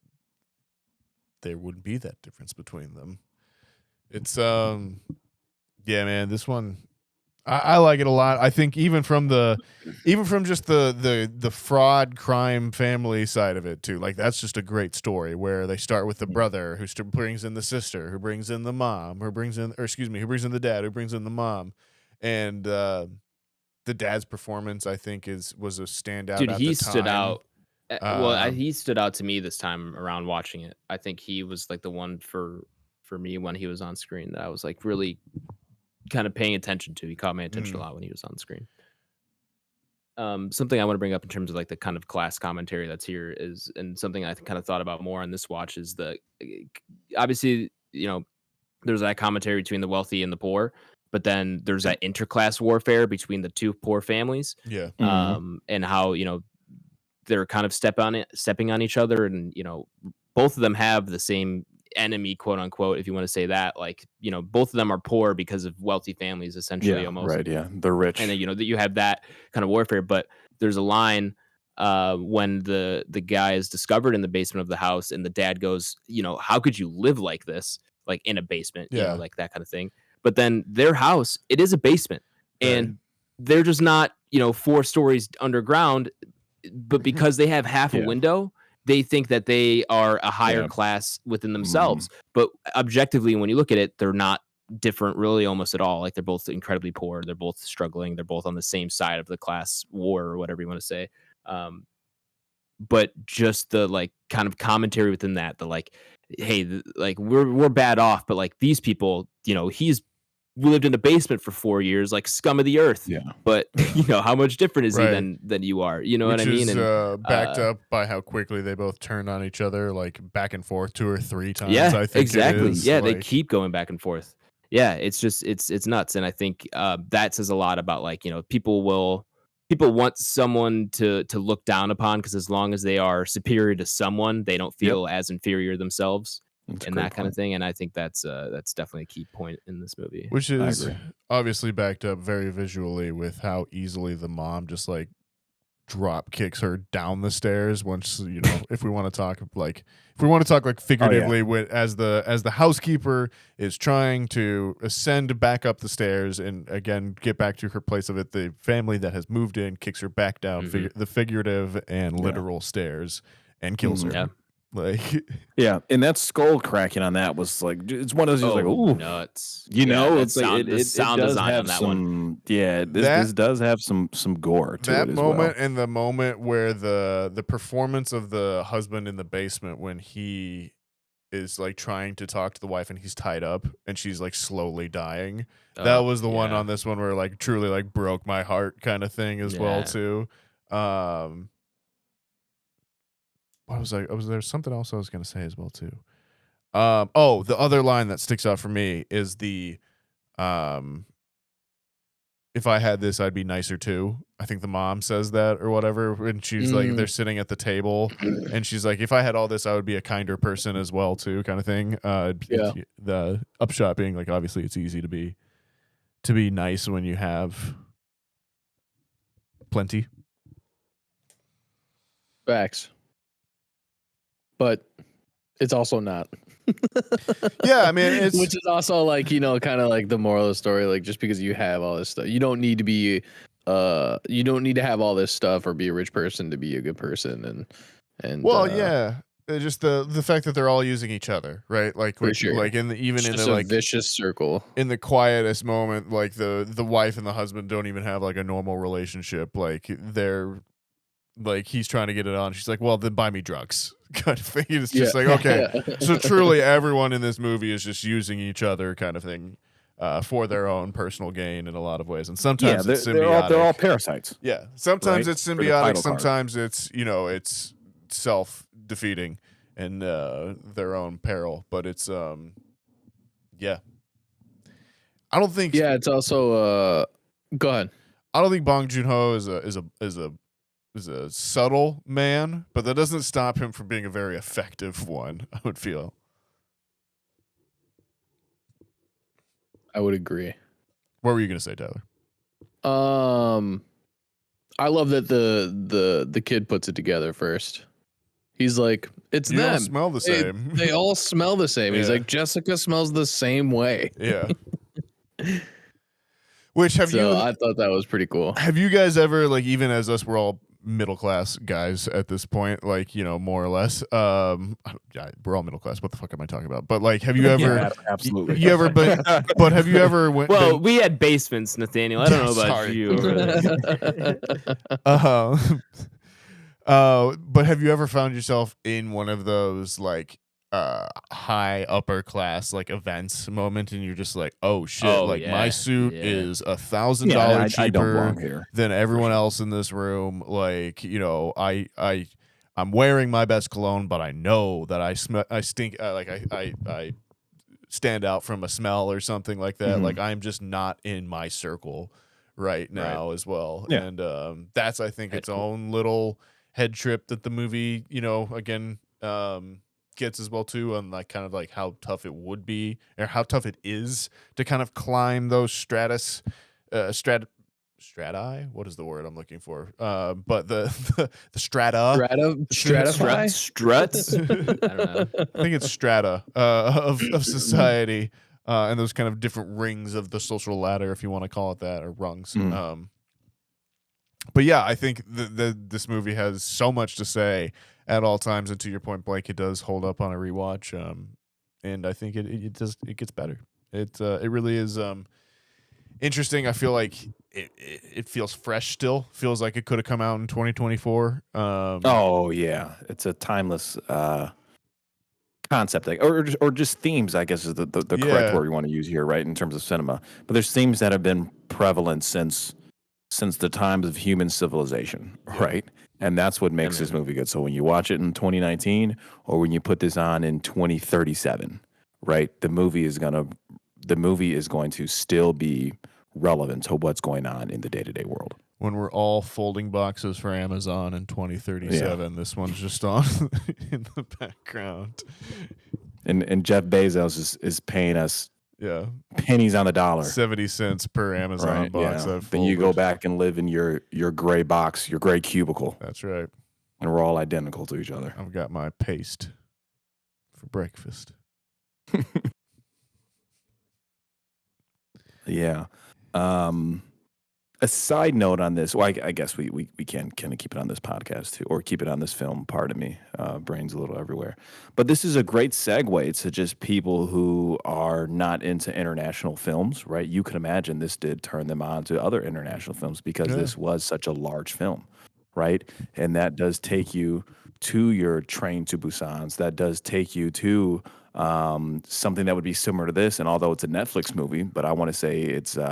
be that difference between them. It's yeah, man, this one I like it a lot. I think even from just the fraud crime family side of it too, like that's just a great story where they start with the brother who brings in the sister, who brings in the mom, who brings in the dad, who brings in the mom, and the dad's performance I think was a standout. Dude, at he the stood time. out. He stood out to me this time around watching it. I think he was like the one for me when he was on screen that I was like really kind of paying attention to. He caught my attention a lot when he was on screen. Something I want to bring up in terms of like the kind of class commentary that's here is, and something I kind of thought about more on this watch is obviously, you know, there's that commentary between the wealthy and the poor, but then there's that interclass warfare between the two poor families. Yeah. And how, you know, they're kind of stepping on each other, and, you know, both of them have the same enemy, quote unquote, if you want to say that, like, you know, both of them are poor because of wealthy families, essentially, almost. Right, yeah, they're rich, and then, you know, that you have that kind of warfare. But there's a line when the guy is discovered in the basement of the house, and the dad goes, you know, how could you live like this, like in a basement, you know, like that kind of thing. But then their house, it is a basement, and they're just not, you know, 4 stories underground, but because they have half a window, they think that they are a higher class within themselves. But objectively, when you look at it, they're not different really almost at all. Like they're both incredibly poor. They're both struggling. They're both on the same side of the class war or whatever you want to say. But just the like kind of commentary within that, the like, hey, like we're bad off, but like these people, you know, we lived in a basement for 4 years, like scum of the earth. Yeah. But you know, how much different is he than you are? You know what I mean? And backed up by how quickly they both turned on each other, like back and forth 2 or 3 times. Yeah, I think exactly. Yeah, like, they keep going back and forth. Yeah, it's just it's nuts. And I think that says a lot about, like, you know, people will people want someone to look down upon, because as long as they are superior to someone, they don't feel as inferior themselves, and that kind of thing. And I think that's definitely a key point in this movie. Which is obviously backed up very visually with how easily the mom just like drop kicks her down the stairs once, you know, if we want to talk like figuratively, as the housekeeper is trying to ascend back up the stairs and again get back to her place of it, the family that has moved in kicks her back down the figurative and literal stairs and kills her. Yeah. Like, and that skull cracking on that was like, it's one of those like, ooh, nuts. You know, it's sound, like it sound does design have on that some, one. this does have some gore to that it as moment well. and the moment where the performance of the husband in the basement when he is like trying to talk to the wife and he's tied up and she's like slowly dying. That was the one on this one where like truly like broke my heart kind of thing as well too. What was there's something else I was going to say as well too. The other line that sticks out for me is the if I had this, I'd be nicer too. I think the mom says that or whatever. And she's like, they're sitting at the table and she's like, if I had all this, I would be a kinder person as well too, kind of thing. The upshot being like, obviously it's easy to be nice when you have plenty. Facts. But it's also not. Yeah, I mean, it's which is also like, you know, kind of like the moral of the story. Like, just because you have all this stuff, you don't need to be, you don't need to have all this stuff or be a rich person to be a good person. And well, just the fact that they're all using each other, right? Like, for sure. Like even it's in just the a like vicious circle. In the quietest moment, like the wife and the husband don't even have like a normal relationship. Like they're like he's trying to get it on. She's like, well, then buy me drugs. Kind of thing. It's just like, okay. So truly everyone in this movie is just using each other kind of thing for their own personal gain in a lot of ways. And sometimes it's symbiotic. They're all parasites. Yeah. Sometimes it's symbiotic. Sometimes card. it's, you know, it's self-defeating and their own peril. But it's, I don't think. Yeah, it's also, go ahead. I don't think Bong Joon-ho is a subtle man, but that doesn't stop him from being a very effective one, I would feel. I would agree. What were you going to say, Tyler? I love that the kid puts it together first. He's like, it's you them. All smell the same. They all smell the same. He's like, Jessica smells the same way. Yeah. Which I thought that was pretty cool. Have you guys ever, like, even as us, we're all middle class guys at this point, like, you know, more or less. We're all middle class. What the fuck am I talking about? But like, have you ever? Absolutely. You ever? But have you ever? We had basements, Nathaniel. I don't know about you. But have you ever found yourself in one of those like high upper class like events moment and you're just like, oh shit, my suit is $1,000 cheaper than everyone else in this room, like, you know, I'm wearing my best cologne, but I know that I stink, like I stand out from a smell or something like that. Like I'm just not in my circle right now as well. And that's, I think, its own little head trip that the movie, you know, again gets as well too, on like kind of like how tough it would be or how tough it is to kind of climb those strati, what is the word I'm looking for, but the strata struts I don't know, I think it's strata of society, and those kind of different rings of the social ladder, if you want to call it that, or rungs. But yeah, I think this movie has so much to say at all times, and to your point, Blake, it does hold up on a rewatch. And I think it gets better. It really is interesting. I feel like it feels fresh still. Feels like it could have come out in 2024. Oh yeah, it's a timeless concept, or just themes, I guess is the correct word we want to use here, right, in terms of cinema. But there's themes that have been prevalent since the times of human civilization, right? And that's what makes this movie good. So when you watch it in 2019 or when you put this on in 2037, right, the movie is going to still be relevant to what's going on in the day-to-day world. when we're all folding boxes for Amazon in 2037. Yeah. This one's just on in the background. And Jeff Bezos is paying us pennies on the dollar. 70 cents per Amazon box. Yeah. Then you go back and live in your gray box, your gray cubicle. That's right. And we're all identical to each other. I've got my paste for breakfast. Yeah. A side note on this, well, I guess we can kind of keep it on this podcast too, or keep it on this film. Pardon me, brain's a little everywhere. But this is a great segue to just people who are not into international films, right? You can imagine this did turn them on to other international films because this was such a large film, right? And that does take you to your Train to Busan's. That does take you to something that would be similar to this, and although it's a Netflix movie, but I want to say it's an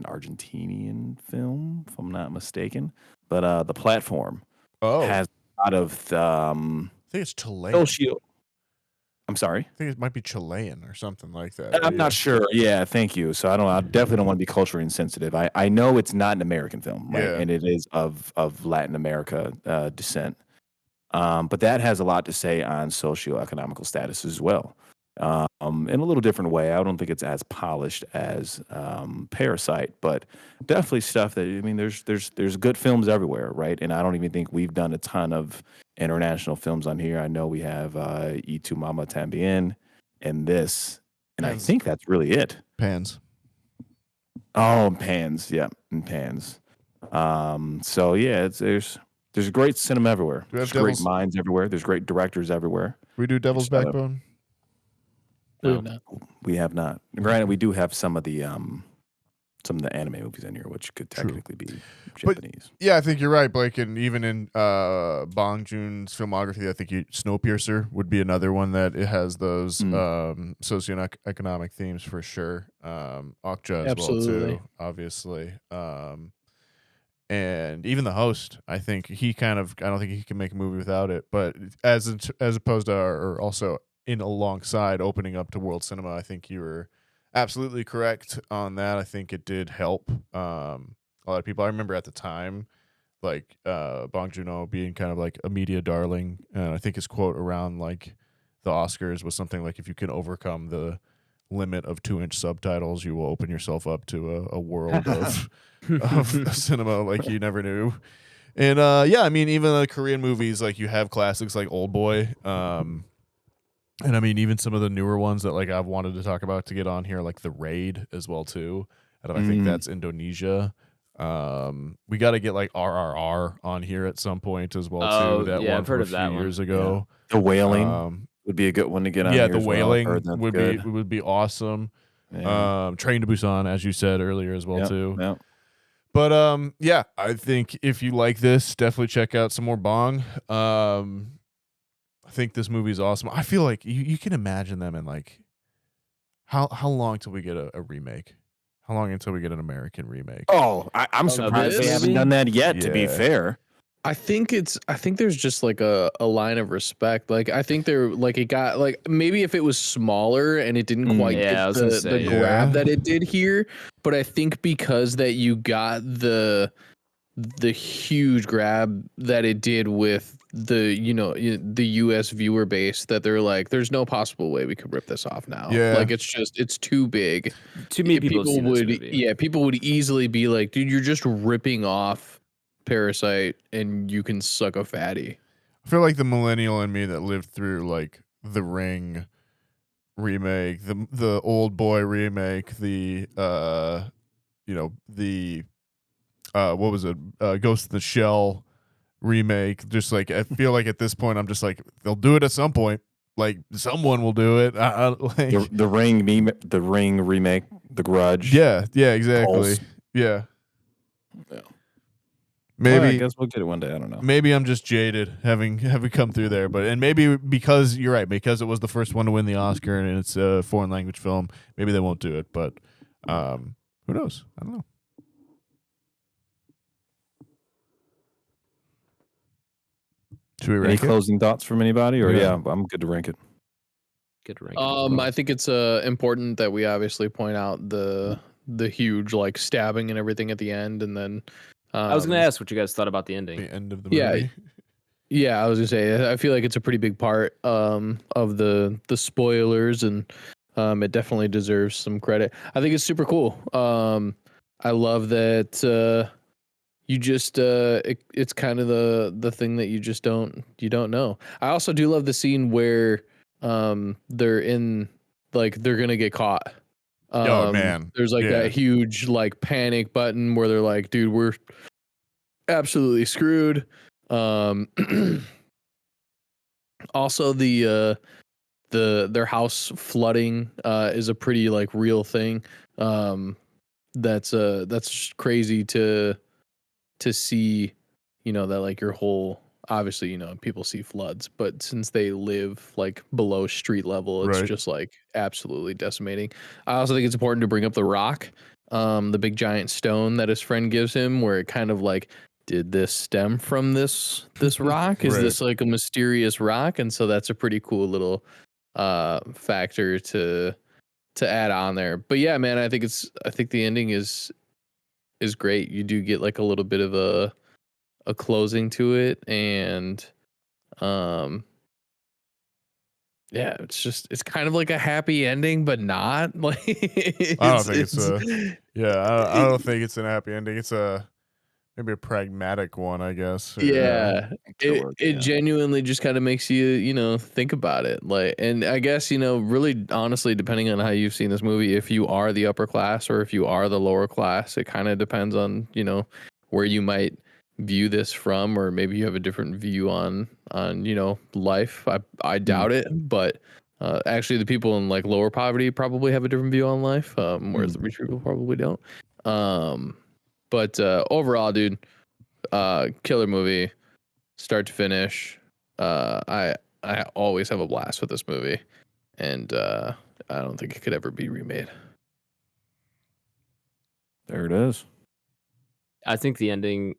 Argentinian film, if I'm not mistaken. But The Platform has a lot of I think it's Chilean. I'm sorry. I think it might be Chilean or something like that. I'm not sure. Yeah, thank you. So I definitely don't want to be culturally insensitive. I know it's not an American film, right? And it is of Latin America descent. But that has a lot to say on socioeconomical status as well. In a little different way. I don't think it's as polished as Parasite, but definitely stuff that, I mean, there's good films everywhere, right? And I don't even think we've done a ton of international films on here. I know we have Y Tu Mama Tambien and this, and I think that's really it. Pans. Oh, Pans. Yeah, and Pans. So yeah, there's great cinema everywhere. There's great minds everywhere. There's great directors everywhere. We do Devil's Backbone? No. We have not. Granted, we do have some of the anime movies in here, which could technically be Japanese. But, I think you're right, Blake. And even in Bong Joon's filmography, I think Snowpiercer would be another one that it has those socioeconomic themes for sure. Okja as well too, obviously. And even The Host, I think I don't think he can make a movie without it. But as opposed to, or also in alongside opening up to world cinema, I think you were absolutely correct on that. I think it did help a lot of people. I remember at the time, like Bong Joon-ho being kind of like a media darling. I think his quote around like the Oscars was something like, if you can overcome the limit of 2-inch subtitles, you will open yourself up to a world of cinema like you never knew. And I mean, even the Korean movies, like you have classics like Old Boy, and I mean, even some of the newer ones that like I've wanted to talk about to get on here, like The Raid as well too. And I think that's Indonesia. We got to get like RRR on here at some point as well too. That one I've heard of that years ago. The Wailing would be a good one to get on. Yeah, here The as Wailing well. would be awesome. Yeah. Train to Busan, as you said earlier as well too. Yep. But I think if you like this, definitely check out some more Bong. I think this movie is awesome. I feel like you can imagine them in like how long till we get a remake? How long until we get an American remake? Oh, I'm surprised they haven't done that yet. To be fair, I think there's just like a line of respect. Like I think they're like, it got like, maybe if it was smaller and it didn't quite get the grab that it did here, but I think because that you got the huge grab that it did with the US viewer base, that they're like, there's no possible way we could rip this off now. Like it's too big. Too many people people would easily be like, dude, you're just ripping off Parasite and you can suck a fatty. I feel like the millennial in me that lived through like The Ring remake, the Old Boy remake, the what was it? Ghost in the Shell remake. Just like, I feel like at this point, I'm just like, they'll do it at some point. Like someone will do it. Like, the Ring remake, The Grudge. Yeah, exactly. Pulse. Yeah. Maybe I guess we'll get it one day. I don't know. Maybe I'm just jaded having come through there, and maybe because you're right, because it was the first one to win the Oscar and it's a foreign language film, maybe they won't do it. But who knows? I don't know. Should we rank Any closing thoughts from anybody? Or I'm good to rank it. I think it's important that we obviously point out the the huge like stabbing and everything at the end, and then I was gonna ask what you guys thought about the ending. The end of the movie. Yeah, I was gonna say I feel like it's a pretty big part of the spoilers, and it definitely deserves some credit. I think it's super cool. I love that you just it's kind of the thing that you just don't know. I also do love the scene where they're in like they're gonna get caught. Oh man, there's like that huge like panic button where they're like, dude, we're absolutely screwed. Also their house flooding is a pretty like real thing. That's just crazy to see, you know, that like your whole, obviously, you know, people see floods, but since they live like below street level, it's just like absolutely decimating. I also think it's important to bring up the rock, the big giant stone that his friend gives him, where it kind of like, did this stem from this rock? Is this like a mysterious rock? And so that's a pretty cool little factor to add on there. But yeah, man, I think the ending is great. You do get like a little bit of a closing to it, and yeah, it's kind of like a happy ending, but not like I don't think I don't think it's an happy ending. It's maybe a pragmatic one, I guess. Yeah, it genuinely just kind of makes you, you know, think about it. Like, and I guess, you know, really honestly, depending on how you've seen this movie, if you are the upper class or if you are the lower class, it kind of depends on, you know, where you might view this from, or maybe you have a different view on you know, life. I doubt it, but actually the people in like lower poverty probably have a different view on life, whereas the rich people probably don't. But overall, dude, killer movie, start to finish. I always have a blast with this movie, and I don't think it could ever be remade. There it is. I think the ending,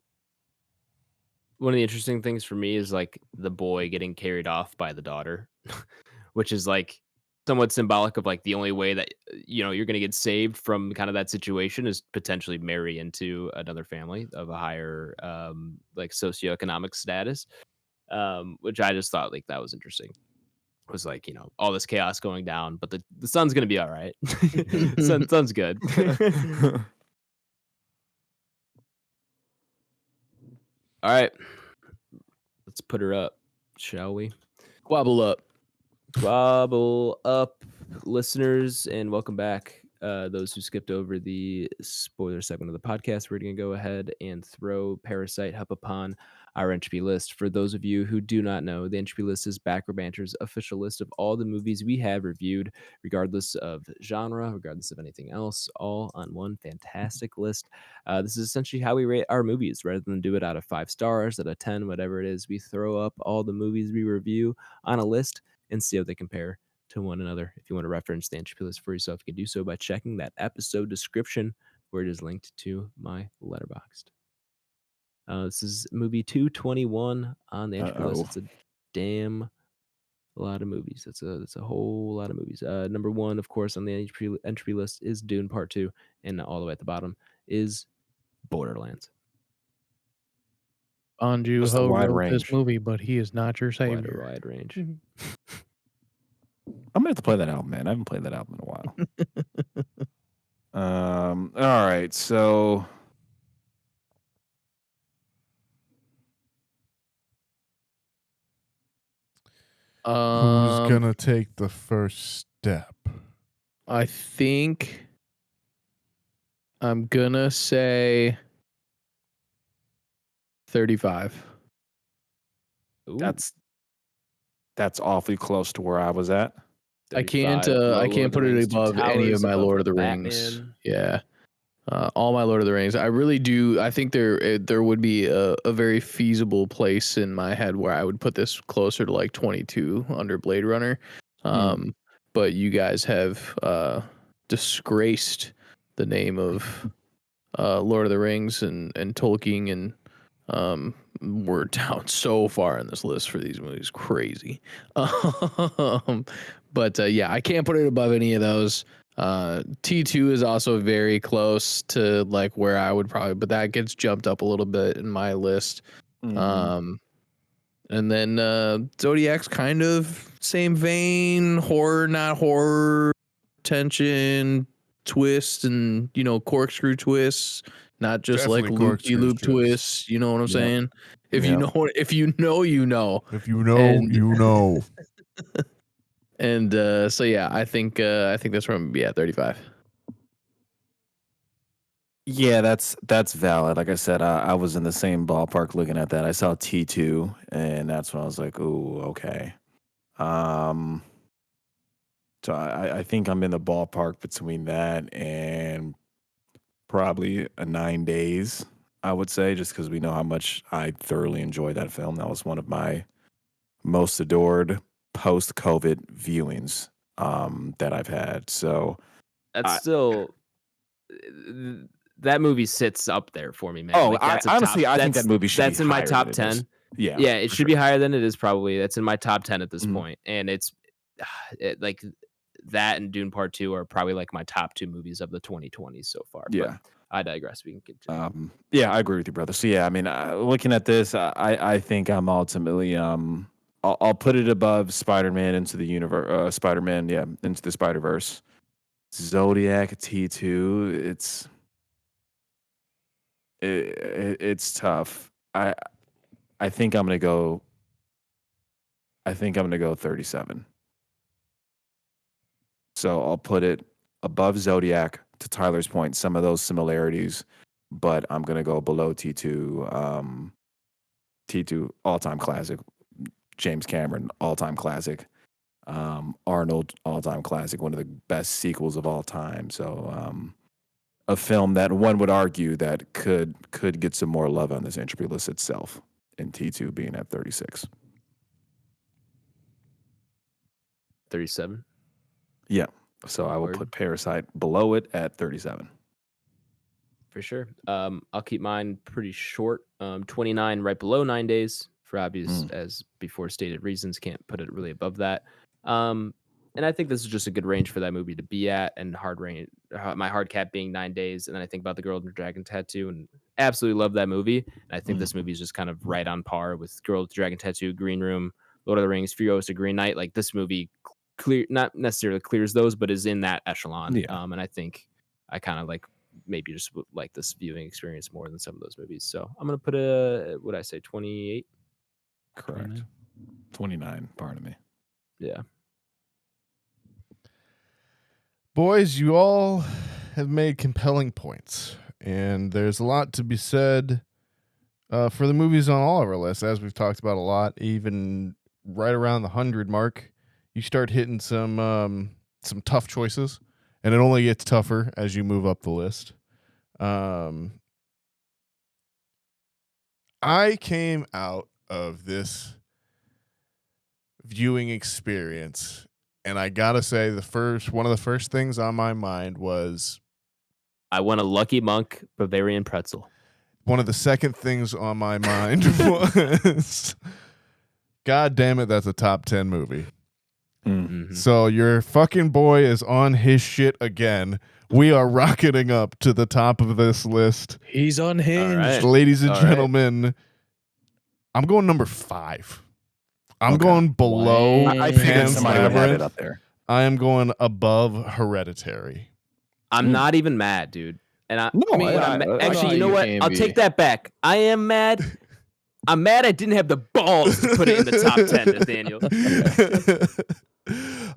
one of the interesting things for me is like the boy getting carried off by the daughter, which is like somewhat symbolic of like the only way that, you know, you're going to get saved from kind of that situation is potentially marry into another family of a higher like socioeconomic status, which I just thought like that was interesting. It was like, you know, all this chaos going down, but the son's going to be all right. Son's good. All right, let's put her up, shall we? Wobble up. Wobble up, listeners, and welcome back. Those who skipped over the spoiler segment of the podcast, we're going to go ahead and throw Parasite up upon our Entropy list. For those of you who do not know, the Entropy list is Back Row Banter's official list of all the movies we have reviewed, regardless of genre, regardless of anything else, all on one fantastic list. This is essentially how we rate our movies. Rather than do it out of 5 stars, out of 10, whatever it is, we throw up all the movies we review on a list and see how they compare to one another. If you want to reference the Entropy list for yourself, you can do so by checking that episode description where it is linked to my Letterboxd. This is movie 221 on the Entropy list. It's a damn lot of movies. It's a whole lot of movies. Number 1, of course, on the Entropy list is Dune Part 2, and all the way at the bottom is Borderlands. Bong Joon-ho wrote this movie, but he is not your savior. Wide range. I'm gonna have to play that album, man. I haven't played that album in a while. All right, so who's gonna take the first step? I think I'm gonna say 35. Ooh, that's awfully close to where I was at. I can't put it above any of my Lord of the Rings. Yeah. All my Lord of the Rings. I really do. I think there would be a very feasible place in my head where I would put this closer to like 22 under Blade Runner. But you guys have disgraced the name of Lord of the Rings and Tolkien, and we're down so far in this list for these movies. Crazy. But yeah, I can't put it above any of those. T2 is also very close to like where I would probably, but that gets jumped up a little bit in my list. And then Zodiac's kind of same vein, horror, not horror, tension, twist, and corkscrew twists, not just Definitely like corkscrew loop twists. twists. You know what I'm saying? If you know, If you know, you know. And so yeah, I think that's where I'm gonna be at 35. Yeah, that's valid. Like I said, I was in the same ballpark looking at that. I saw T2, and that's when I was like, "Ooh, okay." So I think I'm in the ballpark between that and probably a 9 Days. I would say, just because we know how much I thoroughly enjoyed that film. That was one of my most adored post-COVID viewings that I've had. So that's still. That movie sits up there for me, man. Oh, like, that's honestly, I think that movie should be that's in my higher top than it 10. is. Yeah, Yeah, it should be higher than it is probably. That's in my top 10 at this point. And it's like that and Dune Part 2 are probably like my top 2 movies of the 2020s so far. Yeah. But I digress. We can continue. Yeah, I agree with you, brother. So yeah, I mean, looking at this, I think I'm ultimately I'll put it above Spider-Man into the universe. Spider-Man, yeah, into the Spider-Verse. Zodiac T2, it's tough. I think I'm gonna go 37. So I'll put it above Zodiac. To Tyler's point, some of those similarities, but I'm gonna go below T2. T2 all-time classic. James Cameron all-time classic. Arnold all-time classic. One of the best sequels of all time. So a film that one would argue that could get some more love on this Entropy list itself, and T2 being at 36. 37. Yeah. So I will put Parasite below it at 37. For sure. I'll keep mine pretty short. 29 right below 9 days for obvious as before stated reasons. Can't put it really above that. And I think this is just a good range for that movie to be at, and my hard cap being 9 days. And then I think about The Girl with the Dragon Tattoo and absolutely love that movie. And I think this movie is just kind of right on par with Girl with the Dragon Tattoo, Green Room, Lord of the Rings, Furiosa, Green Knight. Like this movie not necessarily clears those, but is in that echelon. Yeah. And I think I kind of like maybe just like this viewing experience more than some of those movies. So I'm going to put what I say, 28? Correct. 29, pardon me. Yeah. Boys, you all have made compelling points, and there's a lot to be said for the movies on all of our lists, as we've talked about a lot. Even right around the 100 mark, you start hitting some tough choices, and it only gets tougher as you move up the list. I came out of this viewing experience, and I gotta say, one of the first things on my mind was I want a Lucky Monk Bavarian pretzel. One of the second things on my mind was, God damn it, that's a top 10 movie. Mm-hmm. So your fucking boy is on his shit again. We are rocketing up to the top of this list. He's unhinged. Right. Ladies and gentlemen, I'm going number 5. I'm going below I figured somebody would have it Labyrinth. up there. I am going above Hereditary. I'm not even mad, dude. And actually, you know what? I'll take that back. I am mad. I'm mad I didn't have the balls to put it in the top 10, Nathaniel.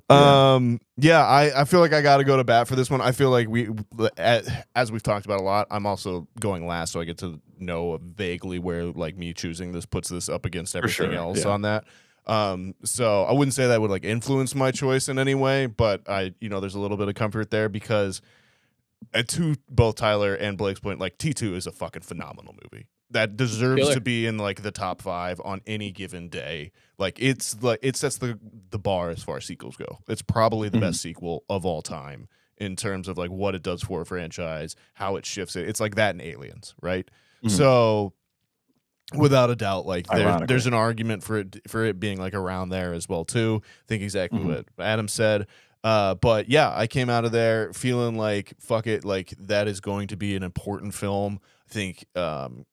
I feel like I got to go to bat for this one. I feel like as we've talked about a lot, I'm also going last, so I get to know vaguely where like me choosing this puts this up against everything else on that. So I wouldn't say that would like influence my choice in any way, but there's a little bit of comfort there because to both Tyler and Blake's point, like T2 is a fucking phenomenal movie that deserves to be in like the top 5 on any given day. Like it sets the bar as far as sequels go. It's probably the best sequel of all time in terms of like what it does for a franchise, how it shifts it. It's like that in Aliens, right? So without a doubt, like there's an argument for it being like around there as well too. I think exactly what Adam said. But yeah, I came out of there feeling like fuck it, like that is going to be an important film. I think from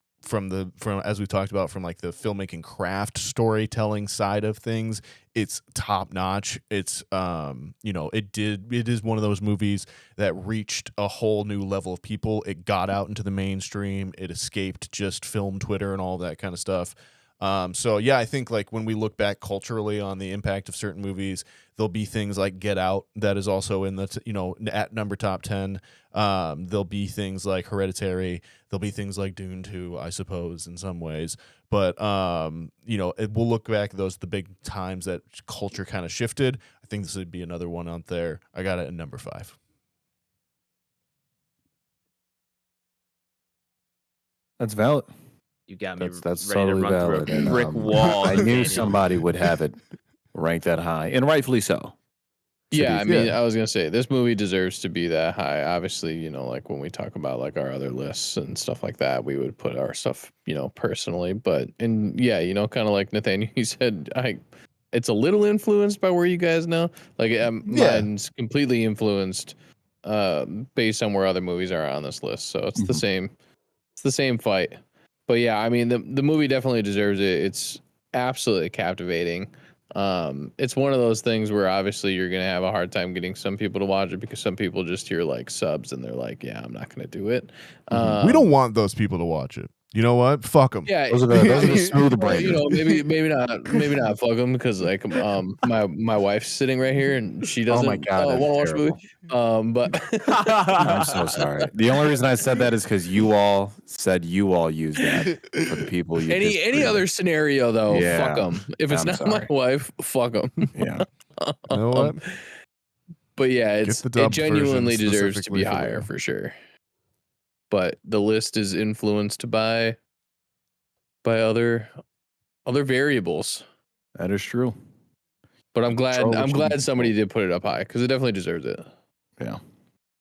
as we talked about, from like the filmmaking craft storytelling side of things, it's top notch. It's it is one of those movies that reached a whole new level of people. It got out into the mainstream. It escaped just film Twitter and all that kind of stuff. So yeah, I think like when we look back culturally on the impact of certain movies, there'll be things like Get Out that is also in the at number top 10. There'll be things like Hereditary. There'll be things like Dune 2, I suppose, in some ways. But we'll look back at those the big times that culture kind of shifted. I think this would be another one out there. I got it at number 5. That's valid. You got me. That's ready totally to run valid. through a brick wall. I knew Nathaniel. somebody would have it ranked that high, and rightfully so. Yeah, I mean, I was gonna say this movie deserves to be that high. Obviously, like when we talk about like our other lists and stuff like that, we would put our stuff, personally. But kind of like Nathaniel, you said, it's a little influenced by where you guys know. Like, mine's completely influenced based on where other movies are on this list. So it's the same. It's the same fight. But yeah, I mean, the movie definitely deserves it. It's absolutely captivating. It's one of those things where obviously you're gonna have a hard time getting some people to watch it because some people just hear like subs and they're like, yeah, I'm not gonna do it. We don't want those people to watch it. You know what? Fuck them. Yeah, those are the smooth brain. maybe not fuck them because like my wife's sitting right here and she doesn't Oh my God, want to watch the movie. But I'm so sorry. The only reason I said that is because you all said you all use that for the people. Any other scenario though, Yeah, fuck them. If it's not my wife, fuck them. Yeah. You know what? But yeah, it genuinely deserves to be for higher you. for sure. But the list is influenced by other variables. That is true. But I'm glad somebody did put it up high because it definitely deserves it. Yeah.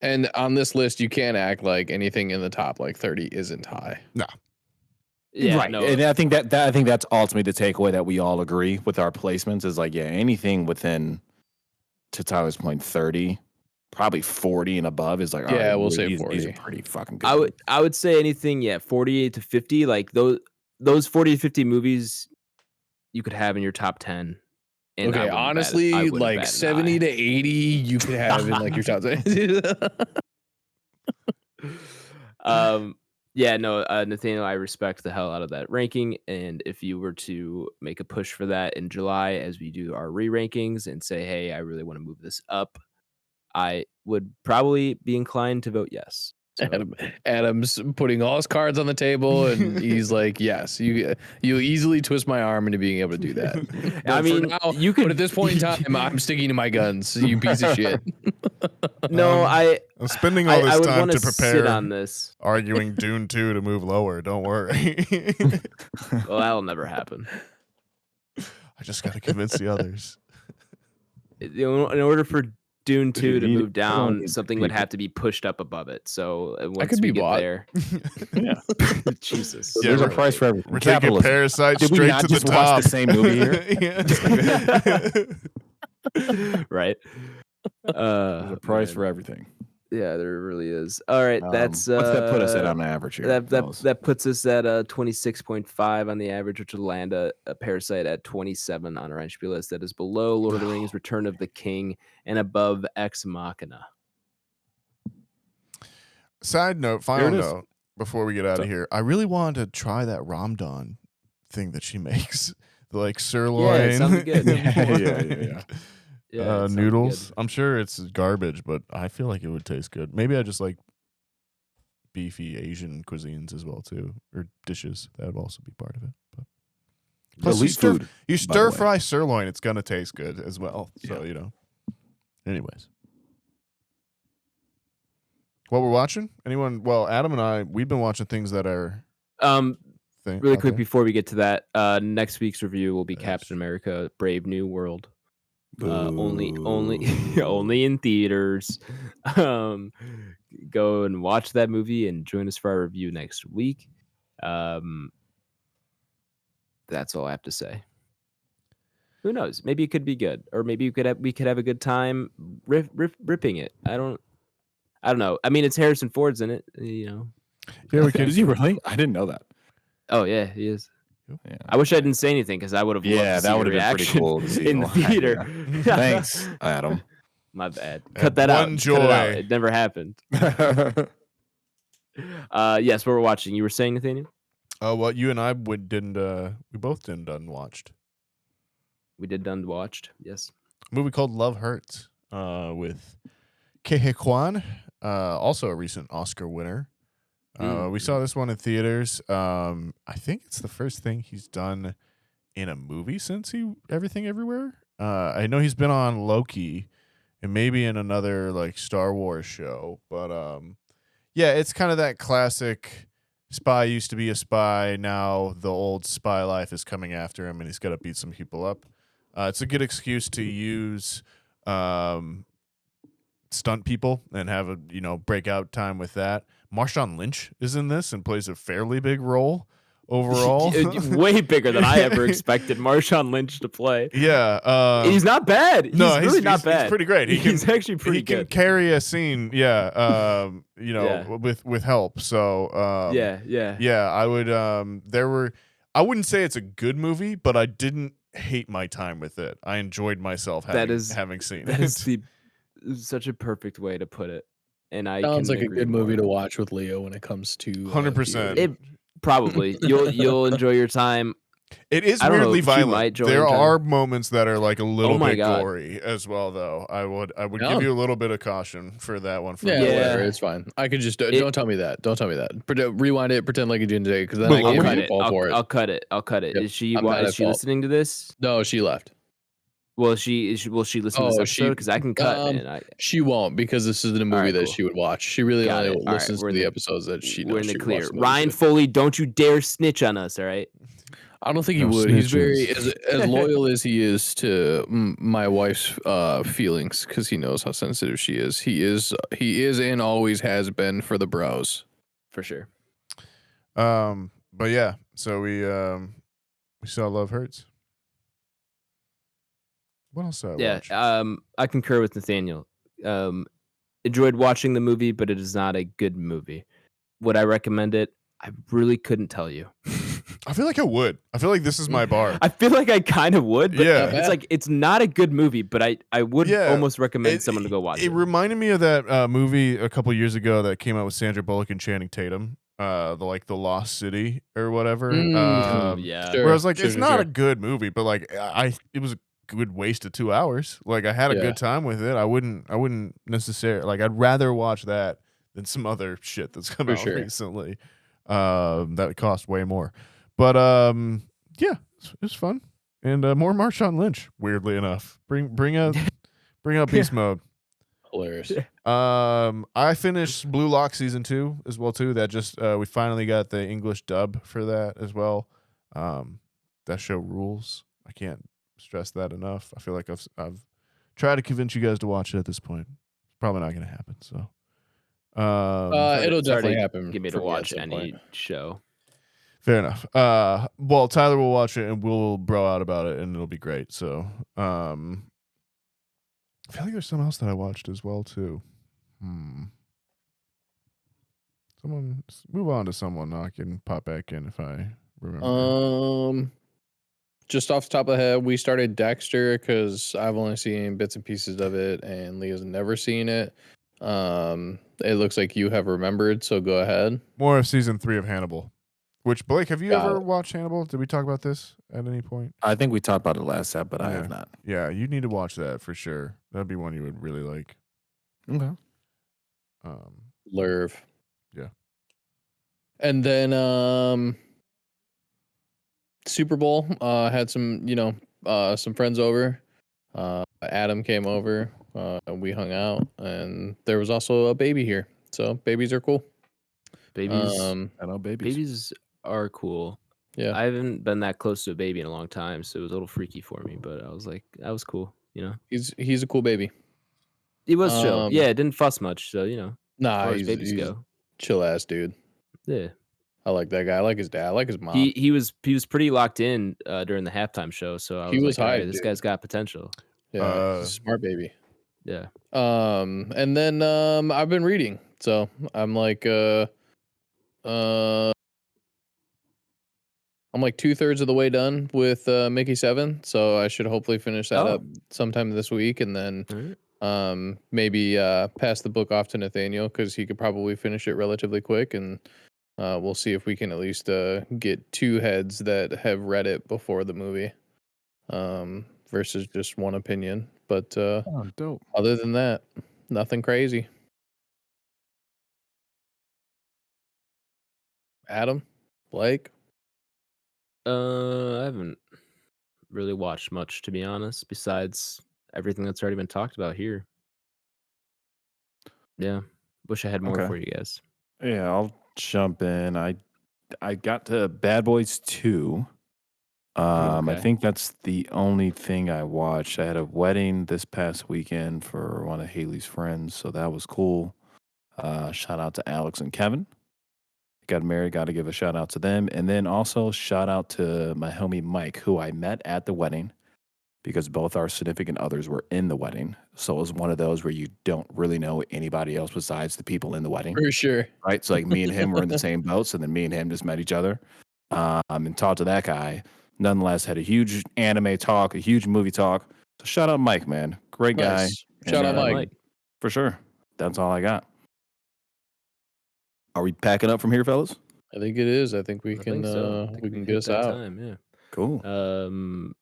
And on this list, you can't act like anything in the top like 30 isn't high. No. Yeah, right. no. And I think that's ultimately the takeaway that we all agree with our placements is like, yeah, anything within, to Tyler's point, 30, probably 40 and above is like, all right, we'll say 40. These are pretty fucking good. I would say anything, 48 to 50, like those 40 to 50 movies you could have in your top 10. And okay, honestly, like 70 to 80 you could have in like your top 10. Nathaniel, I respect the hell out of that ranking. And if you were to make a push for that in July as we do our re-rankings and say, hey, I really want to move this up, I would probably be inclined to vote yes. So. Adam's putting all his cards on the table, and he's like, "Yes, you easily twist my arm into being able to do that." I mean, now, you could. But at this point in time, I'm sticking to my guns. You piece of shit. No, I'm spending all this time to prepare sit on this, arguing Dune 2 to move lower. Don't worry. Well, that'll never happen. I just got to convince the others. In order for Dune 2 to move down, something would have to be pushed up above it. So once we get there, yeah. Jesus, there's a price for everything. We're taking Parasite Did straight we not to just the top. watch the same movie here? Right? There's a price for everything. Yeah, there really is. All right, that's what's that put us at on average here? That puts us at 26.5 on the average, which will land a Parasite at 27 on our entropy list. That is below Lord of the Rings: Return of the King and above Ex Machina. Side note, final note, before we get out of here, I really wanted to try that Ramdan thing that she makes, the like sirloin. Yeah, it sounds good. yeah. Yeah, noodles. I'm sure it's garbage, but I feel like it would taste good. Maybe I just like beefy Asian cuisines as well too, or dishes. That would also be part of it. But plus, you stir fry sirloin, it's gonna taste good as well. So Anyways, what we're watching? Anyone? Well, Adam and I, we've been watching things that are really quick before we get to that. Next week's review will be Captain America: Brave New World. Only in theaters. Go and watch that movie and join us for our review next week. That's all I have to say. Who knows? Maybe it could be good, or maybe we could have a good time ripping it. I don't know. I mean, it's Harrison Ford's in it, you know. Yeah, we can. Is he really? I didn't know that. Oh yeah, he is. Yeah. I wish I didn't say anything because I would have loved to see that your would have been pretty reaction cool to see in the theater. Yeah. Thanks, Adam. My bad. Cut that out. One Cut it out. joy. It never happened. Yes, what we're watching. You were saying, Nathaniel? Oh, well, you and I we both didn't unwatched. We did done watched. Yes. A movie called Love Hurts with Ke Kwan, also a recent Oscar winner. We saw this one in theaters. I think it's the first thing he's done in a movie since Everything Everywhere. I know he's been on Loki and maybe in another like Star Wars show, but yeah, it's kind of that classic spy used to be a spy, now the old spy life is coming after him and he's got to beat some people up. It's a good excuse to use stunt people and have a breakout time with that. Marshawn Lynch is in this and plays a fairly big role overall. Way bigger than I ever expected Marshawn Lynch to play. Yeah. He's not bad. He's really not bad. He's pretty great. He's actually pretty good. He can carry a scene, with help. So yeah, I would I wouldn't say it's a good movie, but I didn't hate my time with it. I enjoyed myself having seen that it. is such a perfect way to put it. And I sounds like a good movie more. to watch with Leo when it comes to 100%. It probably you'll enjoy your time. It is weirdly violent. There are time. moments that are like a little bit God. gory as well, though. I would Yeah. give you a little bit of caution for that one. Whatever, it's fine. I could just don't tell me that. Don't tell me that. Rewind it. Pretend like you didn't say it, because then I I'll can't fall for it. I'll cut it. Yep. Is she listening to this? No, she left. Will she listen to this episode? Because I can cut. She won't, because this isn't a movie that she would watch. She really only listens to the episodes that she knows. We're in the she clear. watches. Ryan Foley, don't you dare snitch on us, all right? I don't think he would. He's very as loyal as he is to my wife's feelings, because he knows how sensitive she is. He is and always has been for the bros. For sure. But yeah, so we saw Love Hurts. What else did I watch? I concur with Nathaniel. Enjoyed watching the movie, but it is not a good movie. Would I recommend it? I really couldn't tell you. I feel like I would. I feel like this is my bar. I feel like I kind of would. But yeah, it's like it's not a good movie, but I would almost recommend someone to go watch it. It reminded me of that movie a couple years ago that came out with Sandra Bullock and Channing Tatum, the Lost City or whatever. Yeah, where I was like, it's not a good movie, but like it was a good waste of 2 hours. Like I had a good time with it. I wouldn't necessarily like. I'd rather watch that than some other shit that's come out recently. That cost way more. But yeah, it's fun. And more Marshawn Lynch, weirdly enough. Bring out Beast Mode. Hilarious. I finished Blue Lock season 2 as well too. That just we finally got the English dub for that as well. That show rules. I can't stress that enough. I feel like I've tried to convince you guys to watch it at this point. It's probably not going to happen. So it'll definitely happen. Get me to watch any show. Fair enough. Well, Tyler will watch it and we'll bro out about it and it'll be great. So, I feel like there's something else that I watched as well too. Someone move on to someone. I can pop back in if I remember. Just off the top of the head, we started Dexter because I've only seen bits and pieces of it, and Leah's never seen it. It looks like you have remembered, so go ahead. More of season 3 of Hannibal. Which, Blake, have you ever watched Hannibal? Did we talk about this at any point? I think we talked about it last time, but I have not. Yeah, you need to watch that for sure. That'd be one you would really like. Okay. Lerv. Yeah. And then Super Bowl, had some, some friends over. Adam came over. We hung out, and there was also a baby here. So babies are cool. Babies, I know babies are cool. Yeah, I haven't been that close to a baby in a long time, so it was a little freaky for me. But I was like, that was cool. He's a cool baby. He was chill. Yeah, didn't fuss much. So Nah, as far as babies go, chill ass dude. Yeah. I like that guy. I like his dad. I like his mom. He was pretty locked in during the halftime show, so I was like, hyped, right, this guy's got potential. Yeah, he's a smart baby. Yeah. And then I've been reading, so I'm like I'm like 2/3 of the way done with Mickey 7, so I should hopefully finish that up sometime this week, and then maybe pass the book off to Nathaniel because he could probably finish it relatively quick, and we'll see if we can at least get two heads that have read it before the movie, versus just one opinion. But dope. Other than that, nothing crazy. Adam, Blake. I haven't really watched much, to be honest, besides everything that's already been talked about here. Yeah, wish I had more for you guys. Yeah, I'll jump in. I got to Bad Boys 2. I think that's the only thing I watched. I had a wedding this past weekend for one of Haley's friends, so that was cool. Shout out to Alex and Kevin. Got married, got to give a shout out to them. And then also shout out to my homie Mike, who I met at the wedding because both our significant others were in the wedding. So it was one of those where you don't really know anybody else besides the people in the wedding. For sure. Right? So like me and him were in the same boats, and then me and him just met each other and talked to that guy. Nonetheless, had a huge anime talk, a huge movie talk. So shout out Mike, man. Great guy. Nice. Shout out Mike. For sure. That's all I got. Are we packing up from here, fellas? I think it is. I think we can we can get us out. Time, yeah. Cool.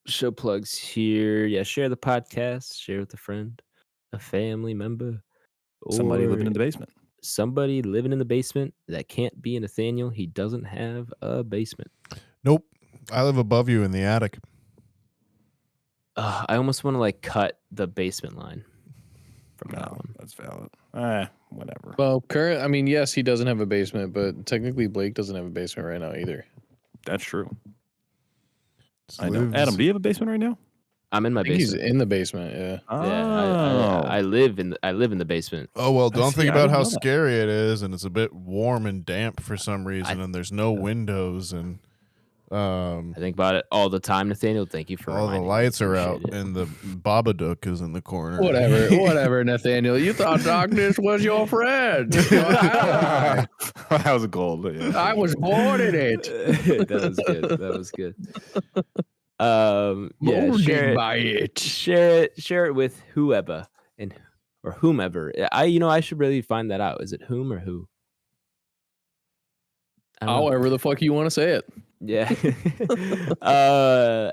Show plugs here. Yeah, share the podcast, share with a friend, a family member, somebody living in the basement. Somebody living in the basement that can't be a Nathaniel. He doesn't have a basement. Nope. I live above you in the attic. I almost want to like cut the basement line from that one. That's valid. Whatever. Well, yes, he doesn't have a basement, but technically Blake doesn't have a basement right now either. That's true. I know. Adam, do you have a basement right now? I'm in my basement. He's in the basement. Yeah. Oh. Yeah. I live in the basement. Oh well, don't think about how scary it is, and it's a bit warm and damp for some reason, and there's no windows, and I think about it all the time, Nathaniel. Thank you for all the lights are out, and the Babadook is in the corner. Whatever, Nathaniel. You thought darkness was your friend. That was gold. Yeah. I was born in it. That was good. Yeah, share it with whoever or whomever. I should really find that out. Is it whom or who? However the fuck you want to say it. Yeah.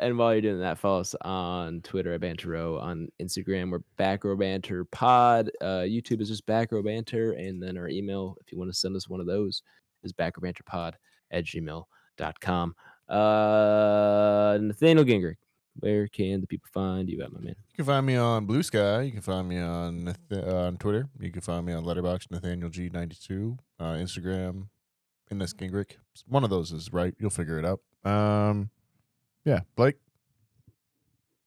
And while you're doing that, follow us on Twitter at Banter Row. On Instagram, we're Back Row Banter Pod. YouTube is just Back Row Banter. And then our email, if you want to send us one of those, is backrowbanterpod@gmail.com. Nathaniel Gingrich, where can the people find you at, my man? You can find me on Blue Sky. You can find me on Twitter. You can find me on Letterboxd, Nathaniel G92. Instagram, Innes Gingrich. One of those is right. You'll figure it out. Yeah, Blake.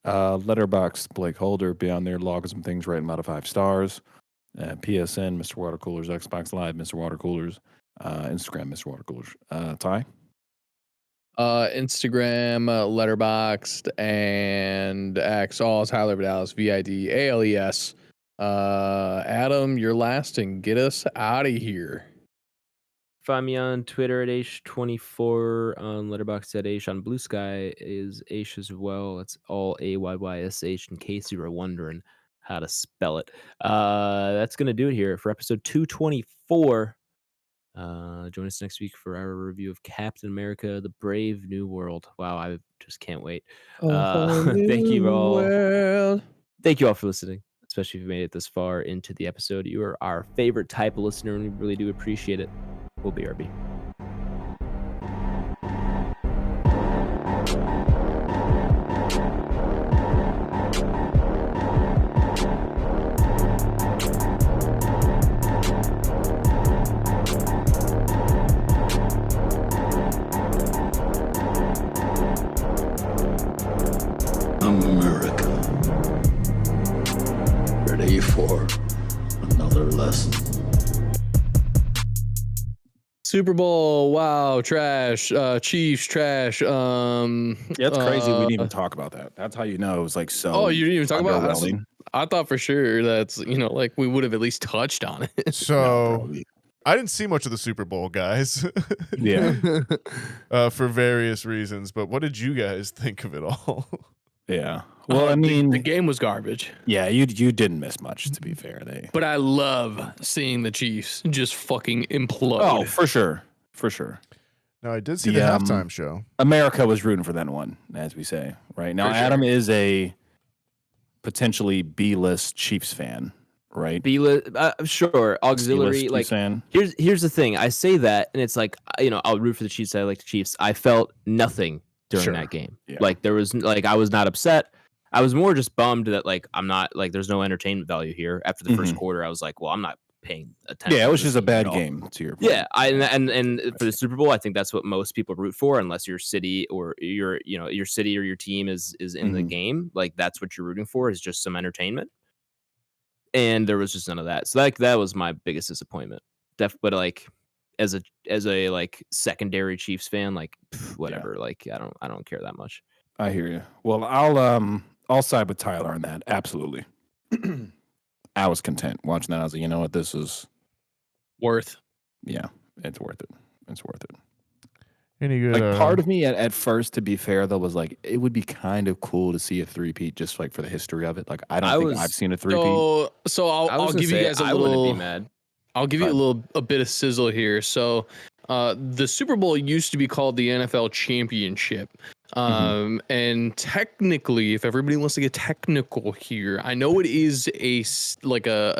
Letterboxd, BlakeHolder. Be on there, log some things, rate them out of 5 stars. PSN, Mr. Watercoolers. Xbox Live, Mr. Watercoolers. Instagram, Mr. Watercoolers. Ty? Instagram, Letterboxd, and X. All Tyler Vidalis, VIDALES. Adam, you're last, and get us out of here. Find me on Twitter at Aish24, on Letterboxd at Aish, on Blue Sky is Aish as well. It's all AYYSH in case you were wondering how to spell it. That's going to do it here for episode 224. Join us next week for our review of Captain America, The Brave New World. Wow, I just can't wait. Thank you all. Thank you all for listening, especially if you made it this far into the episode. You are our favorite type of listener, and we really do appreciate it. We'll be RB. I'm American. Ready for another lesson. Super Bowl, wow, trash. Chiefs, trash. Yeah, it's crazy. We didn't even talk about that. That's how you know it was like so. Oh, you didn't even talk about underwhelming. it? I thought for sure that's, like we would have at least touched on it. So I didn't see much of the Super Bowl, guys. Yeah. For various reasons. But what did you guys think of it all? Yeah. Well, I mean, the game was garbage. Yeah, you didn't miss much, to be fair. But I love seeing the Chiefs just fucking implode. Oh, for sure. For sure. Now, I did see the halftime show. America was rooting for that one, as we say. Right now, Adam is a potentially B-list Chiefs fan, right? B-list, sure. Auxiliary, like fan. Here's the thing. I say that, and it's like, I'll root for the Chiefs. I like the Chiefs. I felt nothing during that game. Yeah. Like there was, like I was not upset. I was more just bummed that like I'm not like there's no entertainment value here. After the first quarter, I was like, well, I'm not paying attention. Yeah, it was just a bad game to your point. Yeah, and for the Super Bowl, I think that's what most people root for, unless your city or your city or your team is in the game. Like that's what you're rooting for, is just some entertainment. And there was just none of that. So like that was my biggest disappointment. But like as a like secondary Chiefs fan, like whatever. Yeah. Like I don't care that much. I hear you. Well, I'll side with Tyler on that. Absolutely. I was content watching that. I was like, you know what, this is worth. Yeah, it's worth it. It's worth it. Any good? Like part of me at first, to be fair though, was like it would be kind of cool to see a three-peat just like for the history of it. Like I don't think I've seen a three-peat. So I'll give you guys a little. I wouldn't be mad. I'll give you a bit of sizzle here. So the Super Bowl used to be called the NFL Championship. And technically, if everybody wants to get technical here, I know it is a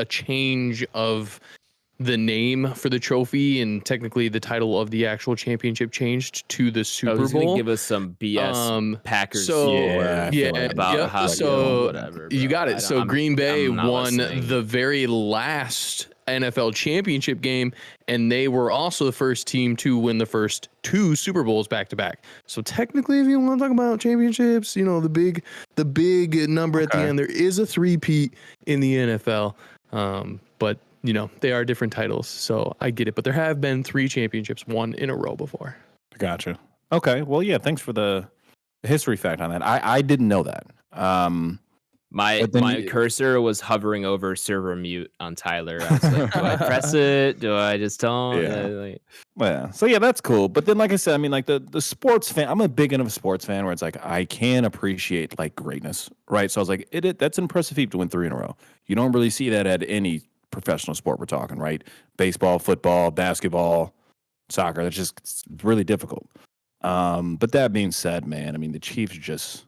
change of the name for the trophy, and technically the title of the actual championship changed to the Super Bowl. Gonna give us some BS Packers. Whatever. You got it. So Green Bay won the very last NFL championship game, and they were also the first team to win the first 2 Super Bowls back to back. So technically, if you want to talk about championships, the big number at the end, there is a 3-peat in the NFL. But they are different titles, so I get it. But there have been 3 championships won in a row before. Gotcha. Okay. Well, yeah. Thanks for the history fact on that. I didn't know that. My cursor was hovering over server mute on Tyler. I was like, do I press it? Do I just don't? Yeah. Well, so yeah, that's cool. But then, like I said, I mean, like the sports fan, I'm a big enough sports fan where it's like I can appreciate like greatness, right? So I was like, that's an impressive feat to win 3 in a row. You don't really see that at any professional sport we're talking, right? Baseball, football, basketball, soccer. That's just really difficult. But that being said, man, I mean, the Chiefs just.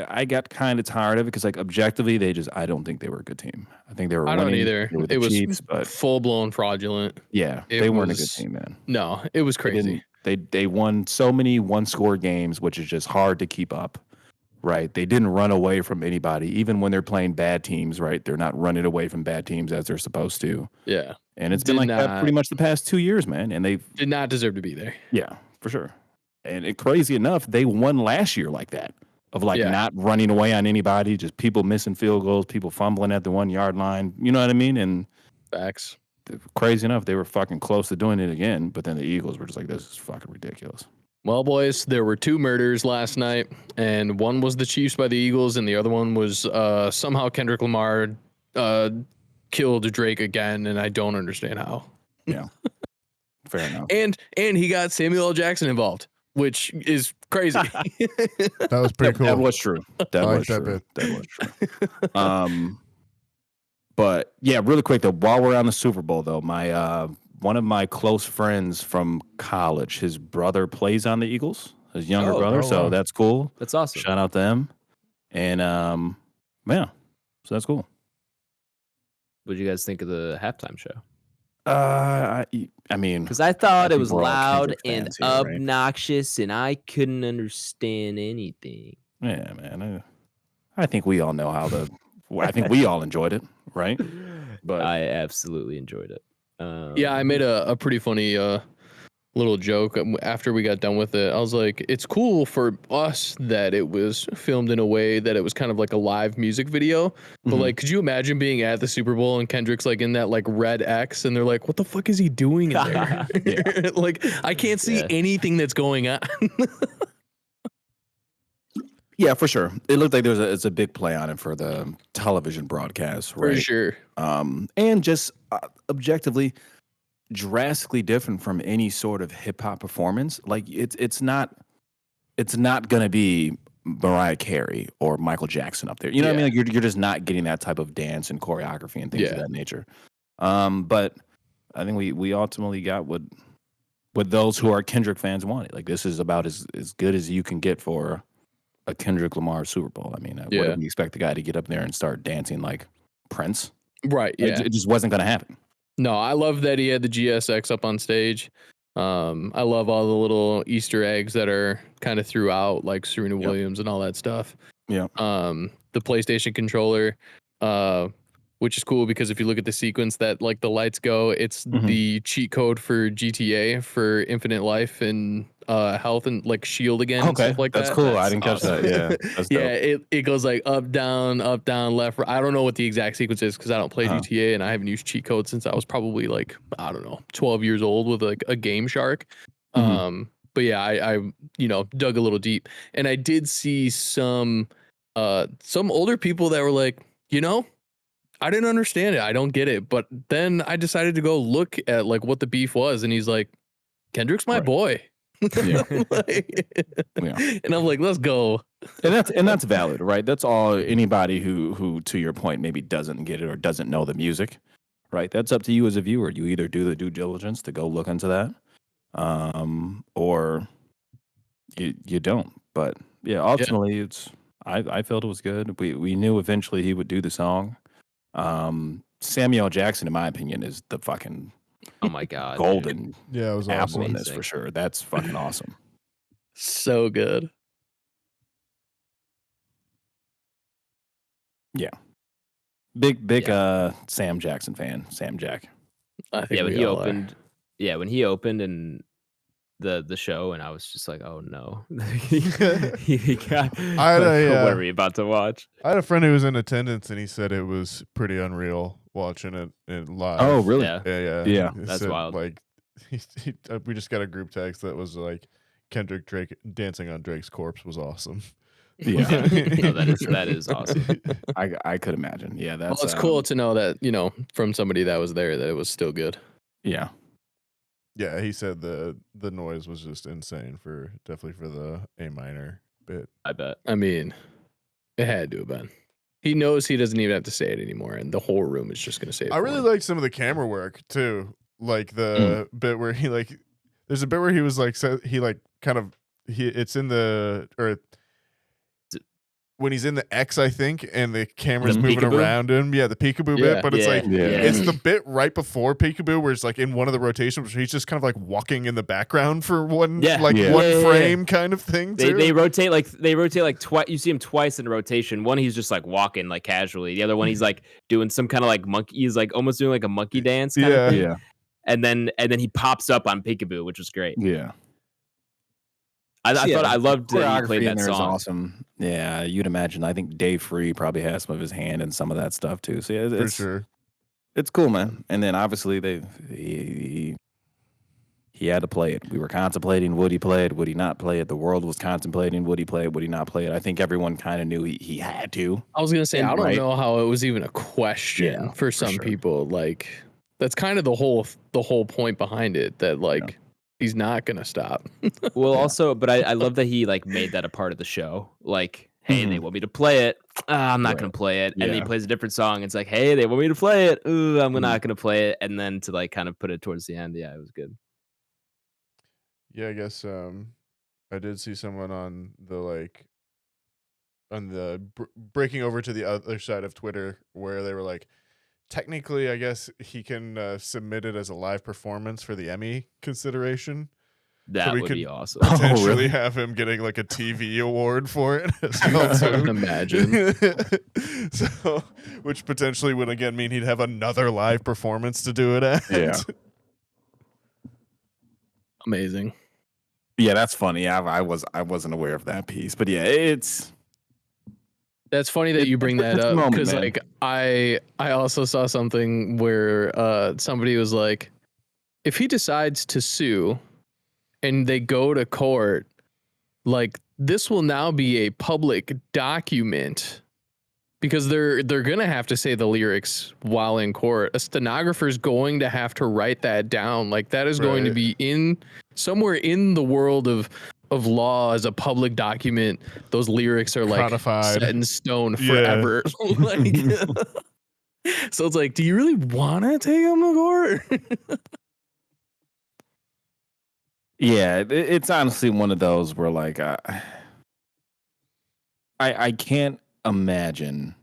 I got kind of tired of it because, like, objectively, I don't think they were a good team. I think they were. I don't either. It was Chiefs, but full blown fraudulent. Yeah, they weren't a good team, man. No, it was crazy. They won so many 1-score games, which is just hard to keep up. Right? They didn't run away from anybody, even when they're playing bad teams. Right? They're not running away from bad teams as they're supposed to. Yeah, and it's been like that pretty much the past 2 years, man. And they did not deserve to be there. Yeah, for sure. And crazy enough, they won last year like that. Of not running away on anybody, just people missing field goals, people fumbling at the 1-yard line. You know what I mean? And facts. Crazy enough, they were fucking close to doing it again. But then the Eagles were just like, this is fucking ridiculous. Well, boys, there were 2 murders last night, and one was the Chiefs by the Eagles, and the other one was somehow Kendrick Lamar killed Drake again, and I don't understand how. Yeah, fair enough. And he got Samuel L. Jackson involved, which is crazy. That was pretty cool. That was true. That was true. But yeah, really quick though, while we're on the Super Bowl though, my one of my close friends from college, his brother plays on the Eagles, his younger brother. So that's cool. That's awesome. Shout out to him. And yeah, so that's cool. What did you guys think of the halftime show? I mean, because I thought it was loud and obnoxious, and I couldn't understand anything. Yeah, man. I think we all know how I think we all enjoyed it, right? But I absolutely enjoyed it. Yeah, I made a pretty funny little joke after we got done with it. I was like, it's cool for us that it was filmed in a way that it was kind of like a live music video. But like, could you imagine being at the Super Bowl and Kendrick's like in that like red X and they're like, what the fuck is he doing in there? Like, I can't see anything that's going on. Yeah, for sure. It looked like it's a big play on it for the television broadcast, right? For sure. And just objectively drastically different from any sort of hip hop performance. Like it's not gonna be Mariah Carey or Michael Jackson up there. You know what I mean? Like you're just not getting that type of dance and choreography and things of that nature. But I think we ultimately got what those who are Kendrick fans wanted. Like this is about as good as you can get for a Kendrick Lamar Super Bowl. I mean, what do we expect the guy to get up there and start dancing like Prince? Right. Yeah. It just wasn't going to happen. No, I love that he had the GSX up on stage. I love all the little Easter eggs that are kind of throughout, like Serena Williams and all that stuff. Yeah. The PlayStation controller, which is cool because if you look at the sequence that like the lights go, it's the cheat code for GTA for infinite life and health and like shield again. Okay, and stuff like that's that. cool. I didn't catch that. Yeah, that's dope. It goes like up, down, left, right. I don't know what the exact sequence is because I don't play GTA and I haven't used cheat codes since I was probably like, I don't know, 12 years old with like a Game Shark. But yeah, I dug a little deep and I did see some older people that were like, I didn't understand it. I don't get it. But then I decided to go look at like what the beef was. And he's like, Kendrick's my boy. Yeah. And I'm like, let's go. And that's valid, right? That's all anybody who to your point maybe doesn't get it or doesn't know the music, right? That's up to you as a viewer. You either do the due diligence to go look into that, or you don't. But yeah, ultimately I felt it was good. We knew eventually he would do the song. Samuel L. Jackson, in my opinion, is the fucking oh my god golden it was apple awesome. in this for sure. That's fucking awesome. So good. Yeah. Big Sam Jackson fan. Sam Jack. I think when he opened and the show and I was just like, oh no. He got, what are we about to watch? I had a friend who was in attendance and he said it was pretty unreal watching it live. Oh, really? Yeah. That's said, wild. Like we just got a group text that was like Kendrick Drake dancing on Drake's corpse was awesome. Yeah. No, that is awesome. I could imagine. Yeah, that's it's cool to know that, from somebody that was there that it was still good. Yeah. Yeah, he said the noise was just insane definitely for the A minor bit. I bet. I mean, it had to have been. He knows he doesn't even have to say it anymore, and the whole room is just going to say it. I really like some of the camera work too, like the bit where he like. There's a bit where he was like, it's in the or. When he's in the X, I think, and the camera's moving around him. Yeah, the peekaboo bit. But it's it's the bit right before peekaboo where it's like in one of the rotations where he's just kind of like walking in the background for one frame kind of thing. They rotate like twice. You see him twice in a rotation. One, he's just like walking like casually. The other one, he's like doing some kind of like monkey. He's like almost doing like a monkey dance. Kind of thing. And then he pops up on peekaboo, which was great. Yeah. I loved that he played that song. Awesome. Yeah, you'd imagine. I think Dave Free probably has some of his hand in some of that stuff too. So yeah, for sure, it's cool, man. And then obviously he had to play it. We were contemplating would he play it, would he not play it. The world was contemplating would he play it, would he not play it. I think everyone kind of knew he had to. I was gonna say I don't know how it was even a question for some people. Like that's kind of the whole point behind it. That like. He's not gonna stop. Well, also, but I love that he like made that a part of the show. Like, hey, they want me to play it. I'm not gonna play it. And then he plays a different song. It's like, hey, they want me to play it. Ooh, I'm not gonna play it. And then to like kind of put it towards the end. Yeah, it was good. Yeah, I guess I did see someone on the breaking over to the other side of Twitter where they were like, technically, I guess he can submit it as a live performance for the Emmy consideration. That would be awesome. Potentially have him getting like a TV award for it as well too. I can imagine. So, which potentially would again mean he'd have another live performance to do it at. Yeah. amazing. Yeah, that's funny. I wasn't aware of that piece, but yeah, That's funny that you bring that up because like I also saw something where somebody was like, if he decides to sue and they go to court, like this will now be a public document because they're gonna have to say the lyrics while in court. A stenographer's going to have to write that down. Like that is going to be in somewhere in the world of law as a public document. Those lyrics are like codified, set in stone forever. Like, so it's like, do you really want to take him to court? Yeah, it's honestly one of those where like I can't imagine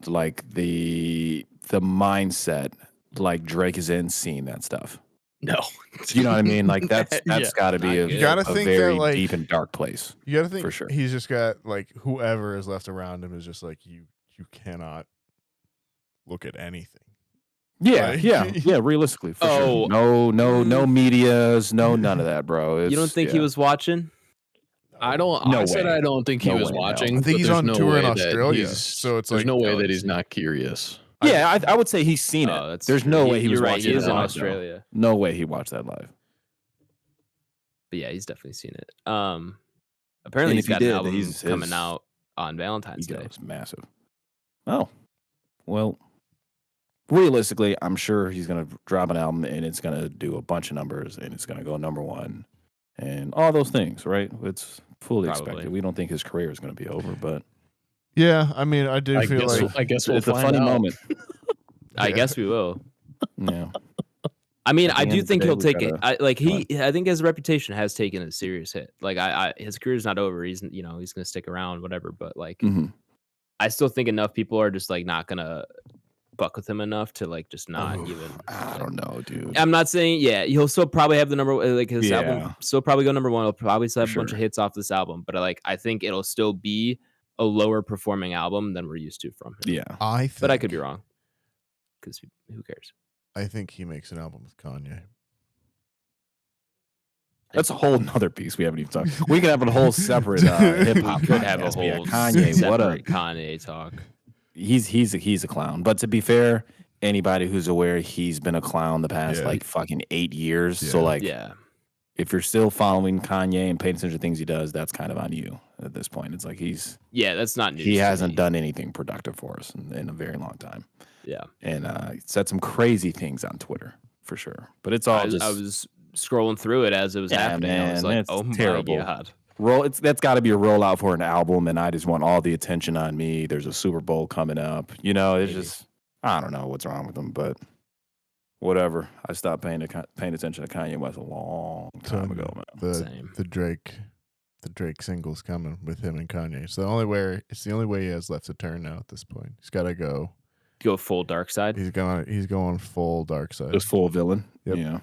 like the mindset like Drake is in seeing that stuff. No, you know what I mean? Like that's got to be you gotta think very that, like, deep and dark place. You gotta think for sure. He's just got like whoever is left around him is just like you cannot look at anything. Yeah, like, yeah. Realistically, for sure. No medias, none of that, bro. You don't think he was watching? I don't. No I way. said I don't think he was way, no. watching. I think he's there's on no tour way in that Australia, he's- so it's there's like no way that galaxy. he's not curious. Yeah, I would say he's seen it. Oh, that's There's true. no way he was You're right, watching he it is in live, though. Australia. No way he watched that live. But yeah, he's definitely seen it. Apparently And he's if he got did, an album he's- coming his out on Valentine's Day. Ego's massive. Oh, well, realistically, I'm sure he's gonna drop an album and it's gonna do a bunch of numbers and it's gonna go #1 and all those things, right? It's fully Probably. expected. We don't think his career is gonna be over, but yeah, I mean, I do feel like I guess we'll it's a find funny out. moment. I guess we will. Yeah. I mean, At the I end do of the think day, he'll we take it. gotta- I think his reputation has taken a serious hit. Like, his career's not over. He's gonna stick around, whatever. But like, Mhm. I still think enough people are just like not gonna buck with him enough to like just not Oof, even. I don't know, dude. I'm not saying he'll still probably have the number like his Yeah. album still probably go #1. He'll probably still have For a bunch of sure. hits off this album, but like I think it'll still be a lower performing album than we're used to from him. Yeah. But I could be wrong because who cares? I think he makes an album with Kanye. That's a whole nother piece we haven't even talked. We can have a whole separate hip hop. Could have a podcast, but yeah, whole Kanye. What a separate Kanye talk. he's a clown. But to be fair, anybody who's aware, he's been a clown the past like fucking 8 years. So like, Yeah. if you're still following Kanye and paying attention to things he does, that's kind of on you at this point. It's like That's not news. he to hasn't me. done anything productive for us in a very long time. Yeah. And he said some crazy things on Twitter for sure. But it's all I was scrolling through it as it was happening. I was man, like, it's oh terrible. my God. That's got to be a rollout for an album, and I just want all the attention on me. There's a Super Bowl coming up. It's just I don't know what's wrong with them, but whatever. I stopped paying attention to Kanye West a long time ago, man. Same. The Drake single's coming with him and Kanye. It's the only way he has left to turn now at this point. He's got to go Full dark side. He's going full dark side. Just full villain. Yep. Yeah.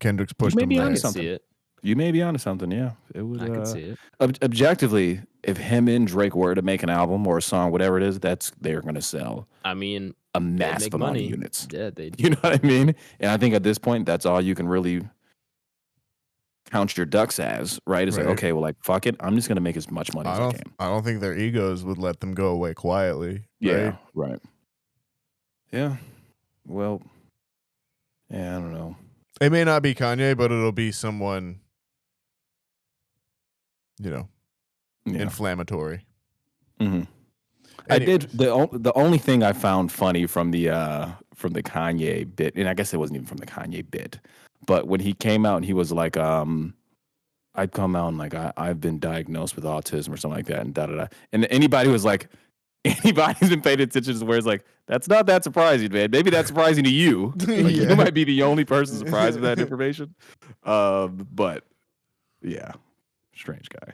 Kendrick's pushed him Maybe there. onto I can something. see it. You may be onto something. Yeah, it would. I can see it. Objectively, if him and Drake were to make an album or a song, whatever it is, they're going to sell I mean, a they massive make amount money. of units. Yeah, they You know what I mean? And I think at this point, that's all you can really count your ducks as, right? It's like, Right. okay, well, like, fuck it. I'm just going to make as much money as I can. I don't think their egos would let them go away quietly. Yeah, right? right. Yeah. Well, yeah, I don't know. It may not be Kanye, but it'll be someone, Yeah. inflammatory. Mm-hmm. I did the only thing I found funny from the Kanye bit, and I guess it wasn't even from the Kanye bit, but when he came out and he was like, I'd come out and like I've been diagnosed with autism or something like that, and da da da. And anybody's been paying attention to where it's like, that's not that surprising, man. Maybe that's surprising to you. Like, you might be the only person surprised with that information. But yeah, strange guy.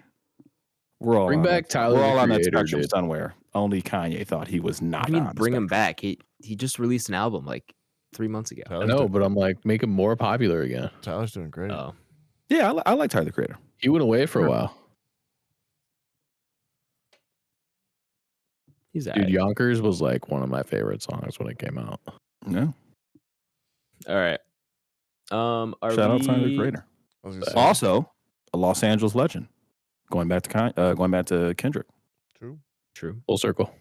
We're all Bring back Tyler, We're all the on that Creator, spectrum dude. somewhere. Only Kanye thought he was not. What do you mean on the bring him spectrum. back? He just released an album like 3 months ago. I know, but I'm like, make him more popular again. Tyler's doing great. Oh, Yeah, I like Tyler the Creator. He went away for a while. he's Dude, alright. Yonkers was like one of my favorite songs when it came out. Yeah. All right. Are Shout out Tyler the we? Creator. I was gonna say, Also, a Los Angeles legend. Going back to Kendrick. true. True. Full circle.